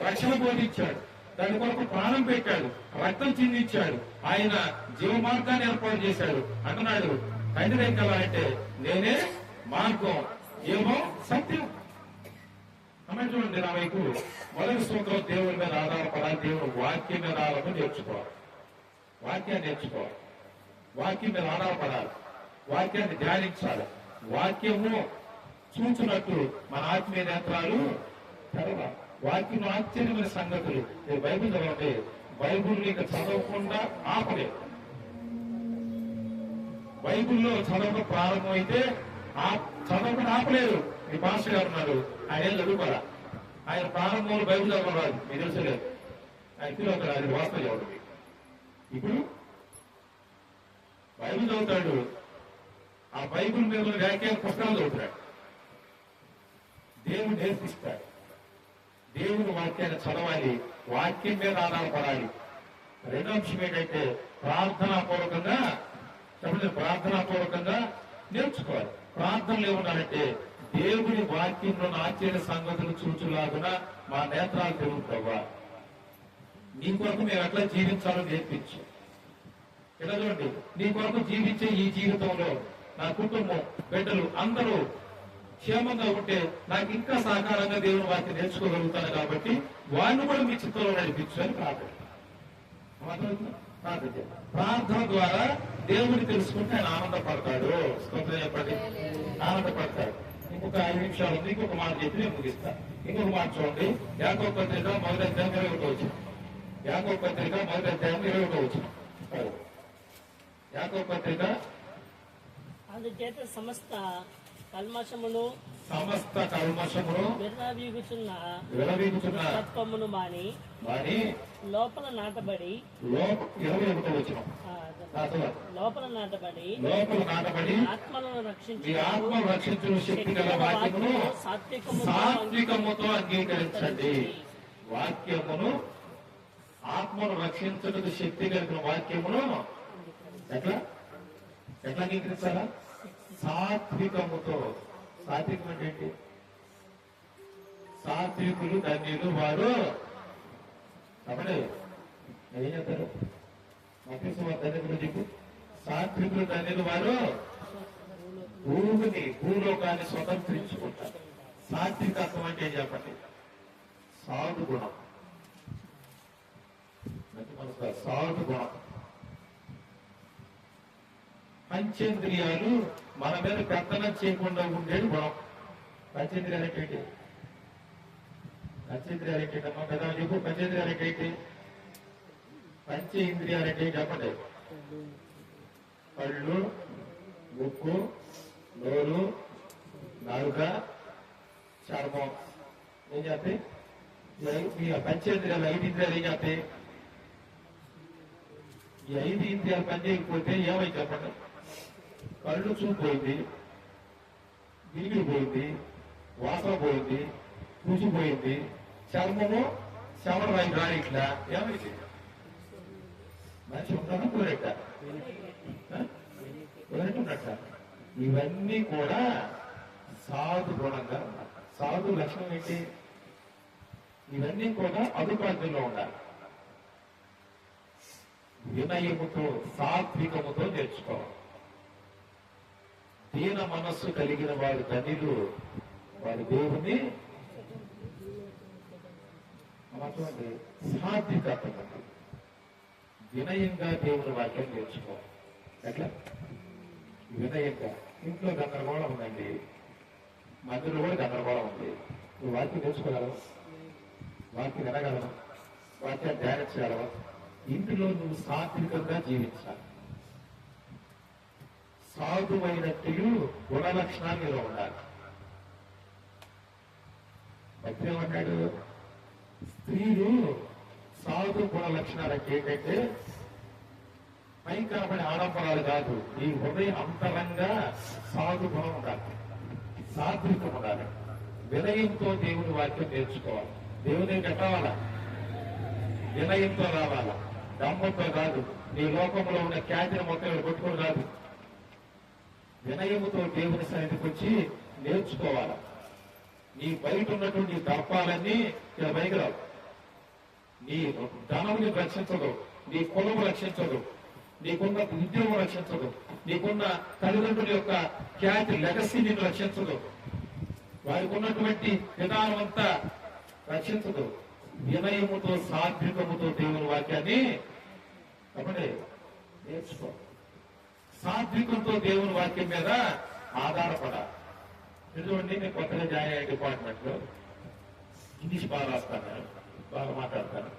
రక్షణ బోధించాడు, దాని కొరకు ప్రాణం పెట్టాడు, రక్తం చిందించాడు, ఆయన జీవ మార్గాన్ని ఏర్పాటు చేశాడు. అంటున్నాడు, తండ్రి దగ్గర అంటే నేనే మార్గం, జీవం, సత్యం. అమ్మాయి చూడండి, నా వైపు మొదటి సూత్రం దేవుని మీద ఆధారపడాలి, దేవుని వాక్యం మీద ఆధారపడి నేర్చుకోవాలి, వాక్యాన్ని నేర్చుకోవాలి, వాక్యం మీద ఆధారపడాలి, వాక్యాన్ని ధ్యానించాలి. వాక్యము చూచినట్టు మన ఆత్మీయ నేత్రాలు తెరవాలి. వాక్యం ఆశ్చర్యమైన సంగతులు. మీరు బైబిల్ చదవండి, బైబిల్ ఇంకా చదవకుండా ఆపలేదు. బైబిల్లో చదవడం ప్రారంభమైతే చదవకుండా ఆపలేదు. మీ పాస్టర్ గారు ఉన్నారు, ఆయన ఏం చదువుకోరా, ఆయన ప్రారంభంలో బైబిల్ చదవడం రాదు, మీకు తెలుసలేదు, ఆయన తిరుగుతాడు, అది వాస్తవం చదవడం. ఇప్పుడు బైబిల్ చదువుతాడు, ఆ బైబిల్ మీద వ్యాఖ్యాన పుస్తకాలు చదువుతాడు, దేవుడు నేర్పిస్తాడు. దేవుని వాక్యాన్ని చదవాలి, వాక్యం మీద ఆధారపడాలి. రెండో అంశం ఏంటంటే ప్రార్థనాపూర్వకంగా చెప్పండి, ప్రార్థనాపూర్వకంగా నేర్చుకోవాలి. ప్రార్థనలు ఏమన్నారంటే దేవుని వాక్యంలో ఆశ్చర్య సంగతులు చూచులాగున మా నేత్రాలు తిరుగుతావా, నీ కొరకు మేము ఎట్లా జీవించాలో నేర్పించు. ఇలా చూడండి, నీ కొరకు జీవించే ఈ జీవితంలో నా కుటుంబం, బిడ్డలు అందరూ క్షేమంగా ఉంటే నాకు ఇంకా సహకారంగా దేవుని వాక్యం నేర్చుకోగలుగుతాను, కాబట్టి వారిని కూడా మీ చిత్తంలో నడిపించు అని ప్రార్థన. ప్రార్థన ద్వారా దేవుని తెలుసుకుంటే ఆయన ఆనందపడతాడు. స్తోత్రం చెప్పండి, ఆనందపడతాడు. ఇంకొక 5 నిమిషాలు ఉంది, ఇంకొక మాట చెప్పి నేను ముగిస్తా. ఇంకొక మాట చూడండి, యాకోబు పత్రిక మొదటి అధ్యాయం 21వ వచనం. యాకోబు పత్రిక మొదటి అధ్యాయం 21వ వచనం. యాకోబు పత్రిక అందుచేత సమస్త కల్మషమును విరవీగుచున్న తత్వమును మాని లోపల నాటబడి లోపల నాటబడి ఆత్మలను రక్షించు శక్తి గల వాక్యమును సాత్వికముతో అంగీకరించండి. వాక్యమును, ఆత్మను రక్షించడానికి శక్తి కలిగిన వాక్యమును ఎట్లా అంగీకరించాలా? సాత్వికముతో. సాత్వికం అంటే ఏంటి? సాత్వికులు ధన్యులు వారు. కాబట్టి ఏం చెప్తారు? ధన్యులు చెప్పు. సాత్వికులు ధన్యులు వారు భూలోకాన్ని స్వతంత్రించుకుంటారు. సాత్వికత్వం అంటే ఏం చెప్పండి? సాధు గుణం. సాధు గుణం. పంచేంద్రియాలు మన మీద పెత్తనం చేయకుండా ఉండేది గుణం. పంచేంద్రియాలు ఏంటి? పంచేంద్రియాలు ఏంటి అమ్మా? కదా చెప్పు. పంచేంద్రియాలు ఏంటి? పంచేంద్రియాలు ఏంటి చెప్పండి? కళ్ళు, ముక్కు, నోరు, నాలుక, చర్మం. ఏం చేస్తాయి? మీ పంచేంద్రియాలు 5 ఇంద్రియాలు ఏం చేస్తాయి? ఈ 5 ఇంద్రియాలు పనిచేయకపోతే ఏమై చెప్పండి? కళ్ళు చూపు పోయింది, వినికిడి పోయింది, వాసన పోయింది, రుచి పోయింది, చర్మము శవర రాని ఇట్లా ఏమైంది? మనిషి ఉంటాను కూరెట్ట ఉన్నట్ట. ఇవన్నీ కూడా సాధు గుణంగా ఉన్నాయి. సాధు లక్షణం ఏంటి? ఇవన్నీ కూడా అదుపాద్యంలో ఉండాలి. వినయముతో సాత్వికముతో నేర్చుకోవాలి. దీన మనస్సు కలిగిన వారు ధనిలు, వారు దేవుని సాత్వికత, వినయంగా దేవుని వాక్యం నేర్చుకోవాలి. ఎట్లా? వినయంగా. ఇంట్లో గందరగోళం ఉందండి, మందిలో కూడా గందరగోళం ఉంది. నువ్వు వాక్యం నేర్చుకోగలవు, వాక్యం వినగలవు, వాక్యాన్ని ధ్యానించగలవు. ఇంటిలో నువ్వు సాత్వికంగా జీవించాలి. సాధువైనట్టు గుణ లక్షణాలు ఇలా ఉండాలి. భక్తేమన్నాడు? స్త్రీలు సాధు గుణ లక్షణాలు ఏంటంటే పై కనబడే ఆడంబరాలు కాదు, ఈ హృదయం అంతరంగా సాధు గుణం ఉండాలి, సాత్వికం ఉండాలి. వినయంతో దేవుని వాక్యం నేర్చుకోవాలి. దేవుని కట్టావాలా? వినయంతో రావాలా, దమ్మంతో కాదు. నీ లోకంలో ఉన్న ఖ్యాతిని మొత్తం కొట్టుకుని కాదు, వినయముతో దేవుని సన్నిధికి వచ్చి నేర్చుకోవాలి. నీ బయట ఉన్నటువంటి దర్పాలన్నీ ఇలా బయట రావు. నీ ధనముని రక్షించదు, నీ కులము రక్షించదు, నీకున్న ఉద్యోగం రక్షించదు, నీకున్న తల్లిదండ్రుల యొక్క ఖ్యాతి లెగసీ నిన్ను రక్షించదు, వారికి ఉన్నటువంటి విధానం అంతా రక్షించదు. వినయముతో సాత్వికముతో దేవుని వాక్యాన్ని కాబట్టి నేర్చుకో. సాత్వికంతో దేవుని వాక్యం మీద ఆధారపడాలి. ఎందుకంటే నేను కొత్తగా జాయిన్ అయ్యే డిపార్ట్మెంట్ లో ఇంగ్లీష్ బాగా రాస్తాను, బాగా మాట్లాడతాను,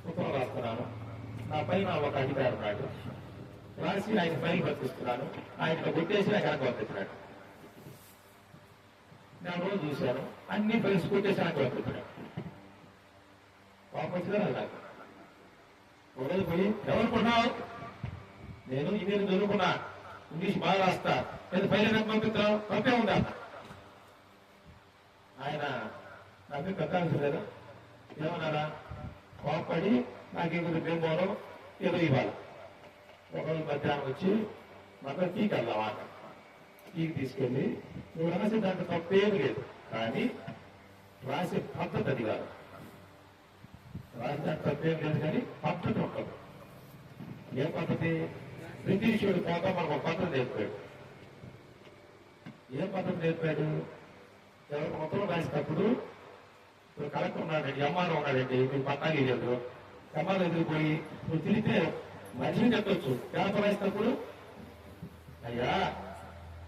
ఉత్తరం రాస్తున్నాను. నా పైన ఒక అధికారి ఉన్నాడు, రాసి ఆయన ఫైల్ పంపిస్తున్నాను, ఆయన కొట్టేసి నాకు వెనక పంపిస్తున్నాడు. నేను రోజు చూశాను, అన్ని ఫైల్స్ కొట్టేసి వెనక పంపిస్తున్నాడు. పాపం వచ్చినా నాకు ఒకరోజు పోయి, ఎవరు కొన్నావు? నేను ఇంజనీరింగ్ చదువుకున్నా, ఇంగ్లీష్ బాగా రాస్తా, నేను ఫైల్ వెనక పంపిస్తున్నావు, తప్పే ఉందా? ఆయన నాకు కట్టాల్సి లేదా? ఏమన్నారా? కోపడి నాకేదో బేమోలో ఏదో ఇవ్వాలి. ఒకరోజు మధ్యాహ్నం వచ్చి మాకు టీకి వెళ్దాం అన్న. టీకి తీసుకెళ్ళి నువ్వు రాసే దాంట్లో తప్పేమీ లేదు, కానీ రాసే పద్ధతి అది కాదు. రాసే దాంట్లో తప్పేం లేదు, కానీ పద్ధతి ఉంటుంది. ఏ పద్ధతి? బ్రిటిషుడు పోతా మనకు ఒక పద్ధతి నేర్పాడు. ఏ పద్ధతి నేర్పాడు? ఎవరికి మొత్తం రాసేటప్పుడు ఇప్పుడు కలెక్టర్ ఉన్నాడండి, ఎంఆర్ఓ ఉన్నాడండి, మీకు పట్టాలు ఇవ్వలేదు. ఎంఆర్ఓ ఎదురుపోయి నువ్వు తిరిగితే మనిషిని చెప్పొచ్చు. పేపర్ రాసేటప్పుడు, అయ్యా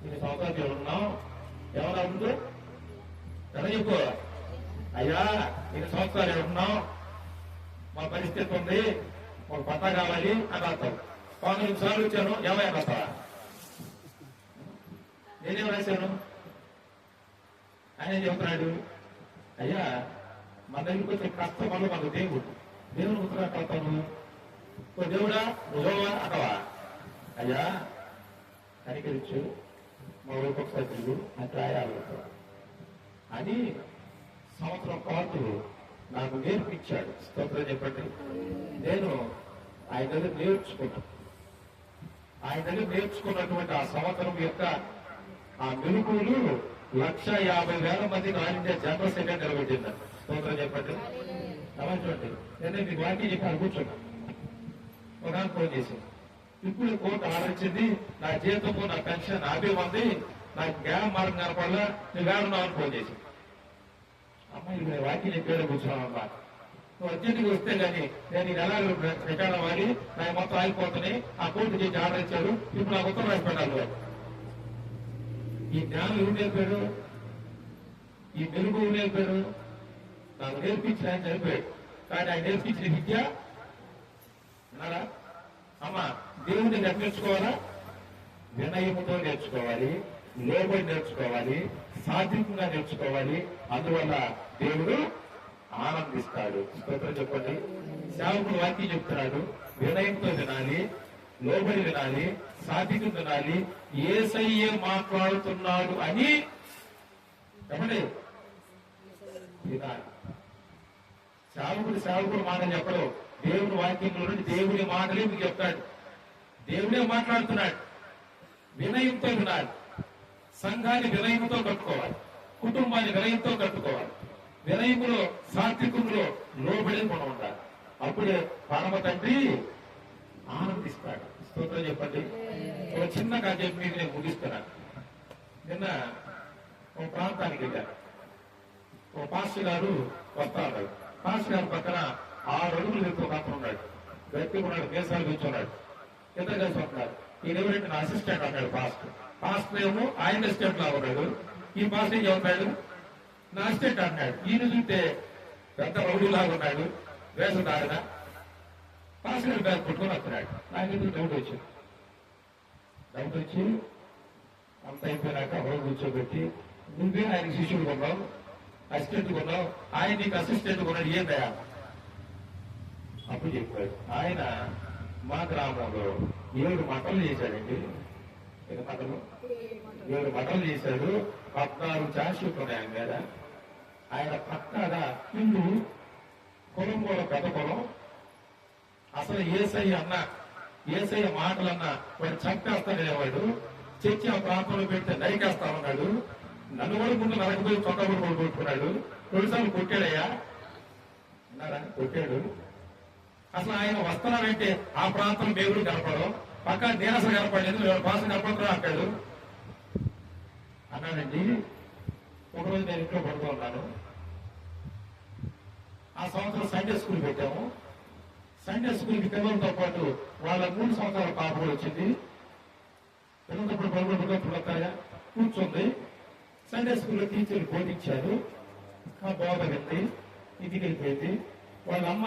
నేను సంవత్సరాలు ఎవరున్నావు, ఎవరు ఉందో ఎలా చెప్పు, అయ్యా నేను సంవత్సరాలు ఎవరున్నావు, మా పరిస్థితి ఉంది, ఒక పట్టా కావాలి అని రాస్తావు. 4 సార్లు వచ్చాను, ఏమైనా రాస్తావా? నేనేం రాశాను? ఆయన ఏం చెబుతున్నాడు? అయ్యా మన దగ్గరికి వచ్చే కష్టమల్లు మనకు దేవుడు, దేవుని ఉత్తరా కడతాను. దేవుడా నువ్వు అంటవా? అయ్యా కనికరించు, మా ఊరికి ఒకసారి తిరుగు అని రాయాలి అని సంవత్సరం పాటు నాకు నేర్పించాడు. స్తోత్రం చెప్పండి. నేను ఆయన దగ్గర నేర్చుకున్నాను. ఆయన దగ్గర నేర్చుకున్నటువంటి ఆ సంవత్సరం యొక్క ఆ మెలుకులు 1,50,000 మంది ఆల్ ఇండియా జనరల్ సెక్రటరీ నిలబెట్టిందండి. స్తోత్రం చెప్పండి. చూడండి, నేను మీకు వాక్యం చెప్పాను, కూర్చున్నా. ఒక ఫోన్ చేసింది, ఇప్పుడు కోర్టు ఆర్డర్ ఇచ్చింది, నా జీతము నా పెన్షన్ ఆపే ఉంది, నాకు జ్ఞానం మార్గం కనపడలా, నువ్వు వేడున్నావని ఫోన్ చేసింది. అమ్మాయి ఇక్కడ వాక్యం చెప్పేదో కూర్చున్నావమ్మా, నువ్వు అర్జెంట్గా వస్తే కానీ నేను ఈ నెల రిటైర్ అవ్వాలి, నాకు మొత్తం ఆగిపోతున్నాయి, ఆ కోర్టు చేసి ఆర్డర్ ఇచ్చారు, ఇప్పుడు నాకు ఉత్తరం రాసి పెట్టాలి. ఈ జ్ఞానం ఎవరు నేర్పాడు? ఈ మెరుగు నేర్పాడు? నాకు నేర్పించిన ఆయన చనిపోయాడు, కానీ ఆయన నేర్పించిన విద్య అన్నారా? అమ్మా దేవుడిని నేర్చుకోవాలా? వినయముతో నేర్చుకోవాలి, లోబడి నేర్చుకోవాలి, సాత్వికంగా నేర్చుకోవాలి. అందువల్ల దేవుడు ఆనందిస్తాడు. స్తోత్రం చెప్పండి. సేవకుడు వాక్యం చెప్తున్నాడు, వినయంతో వినాలి, లోబడి వినాలి, సాత్వికం వినాలి. యేసయ్యే మాట్లాడుతున్నాడు అని చెప్పండి వినాలి. సేవకుడు మాటలు చెప్పడు. దేవుని వాక్యంలో నుండి దేవుడి మాటలే మీకు చెప్తాడు. దేవుడే మాట్లాడుతున్నాడు. వినయంతో వినాలి. సంఘాన్ని వినయంతో కట్టుకోవాలి, కుటుంబాన్ని వినయంతో కట్టుకోవాలి. వినయములో సాత్వికంలో లోబడి మనం ఉండాలి. అప్పుడే పరమ తండ్రి ఆనందిస్తాడు. స్తోత్రం చెప్పండి. ఒక చిన్న కథ చెప్పి మీకు నేను ముగిస్తున్నాను. నిన్న ఒక ప్రాంతానికి వెళ్ళాను. ఒక పాస్టర్ గారు వస్తా ఉన్నాడు. పాస్టర్ గారి పక్కన 6 అడుగులు ఎత్తు ఒక అతను ఉన్నాడు. గట్టిగా ఉన్నాడు, దేశాలు కూర్చున్నాడు. ఇద్దరు కలిసి వస్తున్నారు. ఈయన ఎవరంటే నా అసిస్టెంట్ అన్నాడు పాస్టర్. పాస్టర్ ఏమో ఆయన అసిస్టెంట్ లాగా ఉన్నాడు. ఈ పాస్టర్ ఏం చెబుతాడు, నా అసిస్టెంట్ అన్నాడు. ఈయన చూస్తే పెద్ద రౌడీ లాగా ఉన్నాడు, వేసదారిన. పాస్టర్ గారు బ్యాగ్ పట్టుకొని వస్తున్నాడు. నాకు ఎందుకు డౌట్ వచ్చి అంత అయిపోయినాక రోజు కూర్చోబెట్టి, నువ్వే ఆయనకి శిష్యుడు కొన్నావు, అసిస్టెంట్ కొన్నావు, ఆయన నీకు అసిస్టెంట్ కొన్నాడు, ఏందయా? అప్పుడు చెప్పాడు, ఆయన మా గ్రామంలో 7 మటలు చేశాడండి. 7 మటలు చేశాడు. 14 ఛార్జ్షీట్లు ఉన్నాయి ఆయన మీద. ఆయన పక్కాగా హిందూ కులం కూడా పెద్ద కులం. అసలు ఏసయ్య మాటలన్నా వాడు చంపేస్తాడనేవాడు. చర్చి ఆ ప్రాంతంలో పెడితే నరికేస్తా ఉన్నాడు. నన్ను కూడా ముందు నరకపోయి చొక్కా కూడా కొట్టుకున్నాడు. 2 సార్లు కొట్టాడయ్యా, అన్నారా? కొట్టాడు. అసలు ఆయన వస్తున్నాడంటే ఆ ప్రాంతం దేవుడు కనపడం, పక్క నీరస కనపడలేదు, భాష కనపడరా అంటాడు అన్నాడండి. ఒకరోజు నేను ఇంట్లో పడుతూ ఉన్నాను. ఆ సంవత్సరం సండే స్కూల్ పెట్టాము. సండే స్కూల్కి పిల్లలతో పాటు వాళ్ళ 3 సంవత్సరాల పాప కూడా వచ్చింది. పిల్లలతో పాటు పడుకుంటున్నా కూర్చుంది. సండే స్కూల్లో టీచర్లు బోధించారు. ఆ బోధ వింది, ఇంటికి వెళ్ళిపోయింది. వాళ్ళ అమ్మ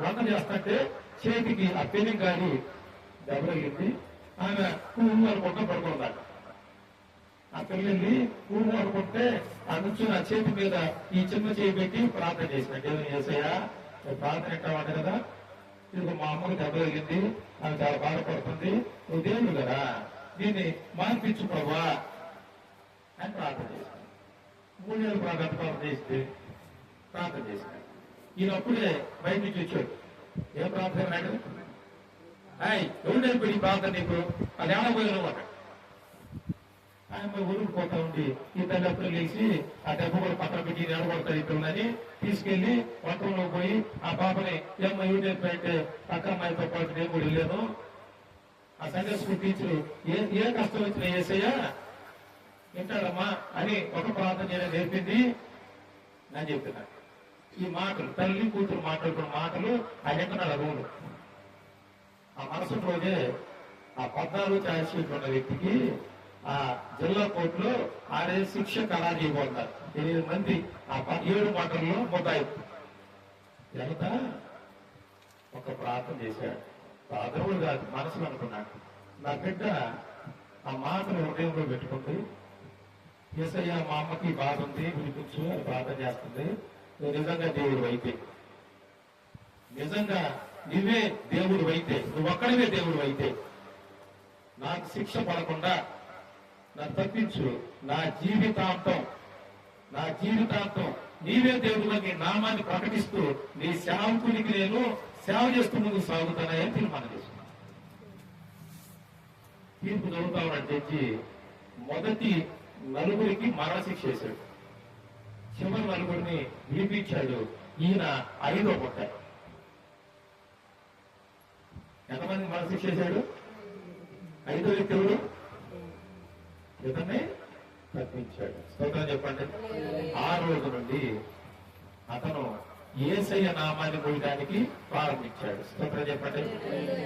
వంట చేస్తుంటే చేతికి ఆ పెళ్లి గాలి దెబ్బలింది. ఆమె పువ్వు అనుకుంటా పడుకున్నాడు. ఆ పిల్లల్ని పువ్వు అనుకుంటే ఆ నుంచి ఆ చేతి మీద ఈ చిన్న చేయి పెట్టి ప్రార్థన చేసినట్టు, ఏమైనా చేసాయా ప్రార్థన ఎట్టామంట కదా, ఇది మా అమ్మకి దెబ్బలింది, ఆమె చాలా బాధపడుతుంది, నువ్వు దేవుడు కదా, దీన్ని మార్పించు ప్రభా అని ప్రార్థన చేశాను. 3 ఏళ్ళు ప్రార్థన చేస్తే ప్రార్థన చేశాను. ఈయనప్పుడే బయట నుంచి వచ్చాడు. ఏం ప్రార్థన అన్నాడు? ఎవరు నేర్పడి ప్రార్థన నీకు, అది ఏమపోయిన అన్నాడు. ఆయన ఊరికి పోతా ఉండి ఈ తల్లి లేచి ఆ దెబ్బ కూడా పక్కన పెట్టి నిలబడతాడు ఇద్దరుని తీసుకెళ్లి వంటంలో పోయి ఆ పాపని ఏమో ఎవరు నేర్పంటే పక్క అమ్మాయితో పాటు నేను కూడా వెళ్ళాను. ఆ సండే స్కూల్ టీచరు ఏ కష్టం వచ్చినా ఏసయ్యా వింటాడమ్మా అని ఒక ప్రార్థన చేయడం నేర్పింది అని చెప్తున్నాను. ఈ మాటలు తల్లి కూతురు మాట్లాడుకున్న మాటలు ఆయన ఎక్కడున్నాడు రూలు. ఆ మరుసటి రోజే ఆ 14 ఛార్జ్షీట్లు ఉన్న వ్యక్తికి ఆ జిల్లా కోర్టులో ఆడే శిక్ష ఖరారు చేయబోతున్నారు. 8 మంది ఆ 7 మాటల్లో ముద్దాయి. ఎంత ఒక ప్రార్థన చేశాడు. ప్రార్థనలు కాదు, మనసులో అనుకున్నాడు, నా బిడ్డ ఆ మాటలు హృదయంలో పెట్టుకుంది. యేసయ్య మా అమ్మకి బాధ ఉంది, వినిపించు అని ప్రార్థన చేస్తుంది. నువ్వు నిజంగా దేవుడు అయితే, నిజంగా నువ్వే దేవుడు అయితే, నువ్వు ఒక్కడవే దేవుడు అయితే నాకు శిక్ష పడకుండా నన్ను తప్పించు. నా జీవితాంతం నీవే దేవుడుగా నీ నామాన్ని ప్రకటిస్తూ నీ సేవకునికి నేను సేవ చేస్తూ ముందుకు సాగుతానని తీర్మానం చేసుకున్నాను. తీర్పు చదువుతా ఉన్నాడు జడ్జి. మొదటి 9 మరణశిక్ష వేశాడు. చివరి 9 విడిపించాడు. ఈయన 5వ పుట్ట. ఎంతమంది మరణశిక్ష వేశాడు? 5వ వ్యక్తి ఎవరు? ఇతన్ని తప్పించాడు. స్తోత్రం చెప్పండి. ఆ రోజు నుండి అతను యేసయ్య నామాన్ని మోయడానికి ప్రారంభించాడు. స్తోత్రం చెప్పండి.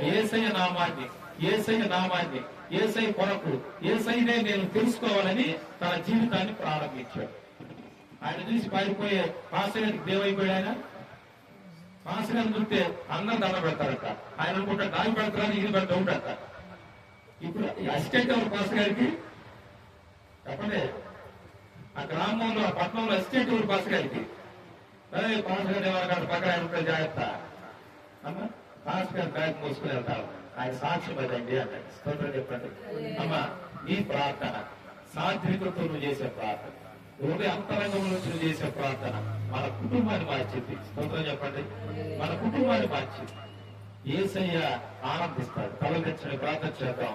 యేసయ్య నామాన్ని యేసయ్య కొరకు, యేసయ్యనే నేను తెలుసుకోవాలని తన జీవితాన్ని ప్రారంభించాడు. ఆయన చూసి పారిపోయే పాస్టర్ గారికి దేవైపోయాడు. ఆయన పాస్టర్ గారిని చూస్తే అందరూ దండ పెడతారట. ఆయన అనుకుంటా దాని పెడతారని ఇది పెడతా ఉంటారట. ఇప్పుడు అసిస్టెంట్ ఎవరు పాస్టర్ గారికి? చెప్పండి. ఆ గ్రామంలో ఆ పట్టణంలో ఎస్టేట్ ఊరు బస్సు కలిపి పాస్ గారు ఎవరికాడు పక్కన ఉంటే జాగ్రత్త అమ్మా, పాస్ గారు బ్యాగ్ మూసుకుని వెళ్తారు, ఆయన సాక్ష్యం అదండి అన్నాడు. స్తోత్రం చెప్పండి. అమ్మా, నీ ప్రార్థన సాత్వికతో నువ్వు చేసే ప్రార్థన, హృదయ అంతరంగం నుంచి నువ్వు చేసే ప్రార్థన మన కుటుంబాన్ని మార్చింది. స్తోత్రం చెప్పండి. మన కుటుంబాన్ని మార్చింది. యేసయ్య ఆనందిస్తాడు. తల తెచ్చిన ప్రార్థన చేద్దాం.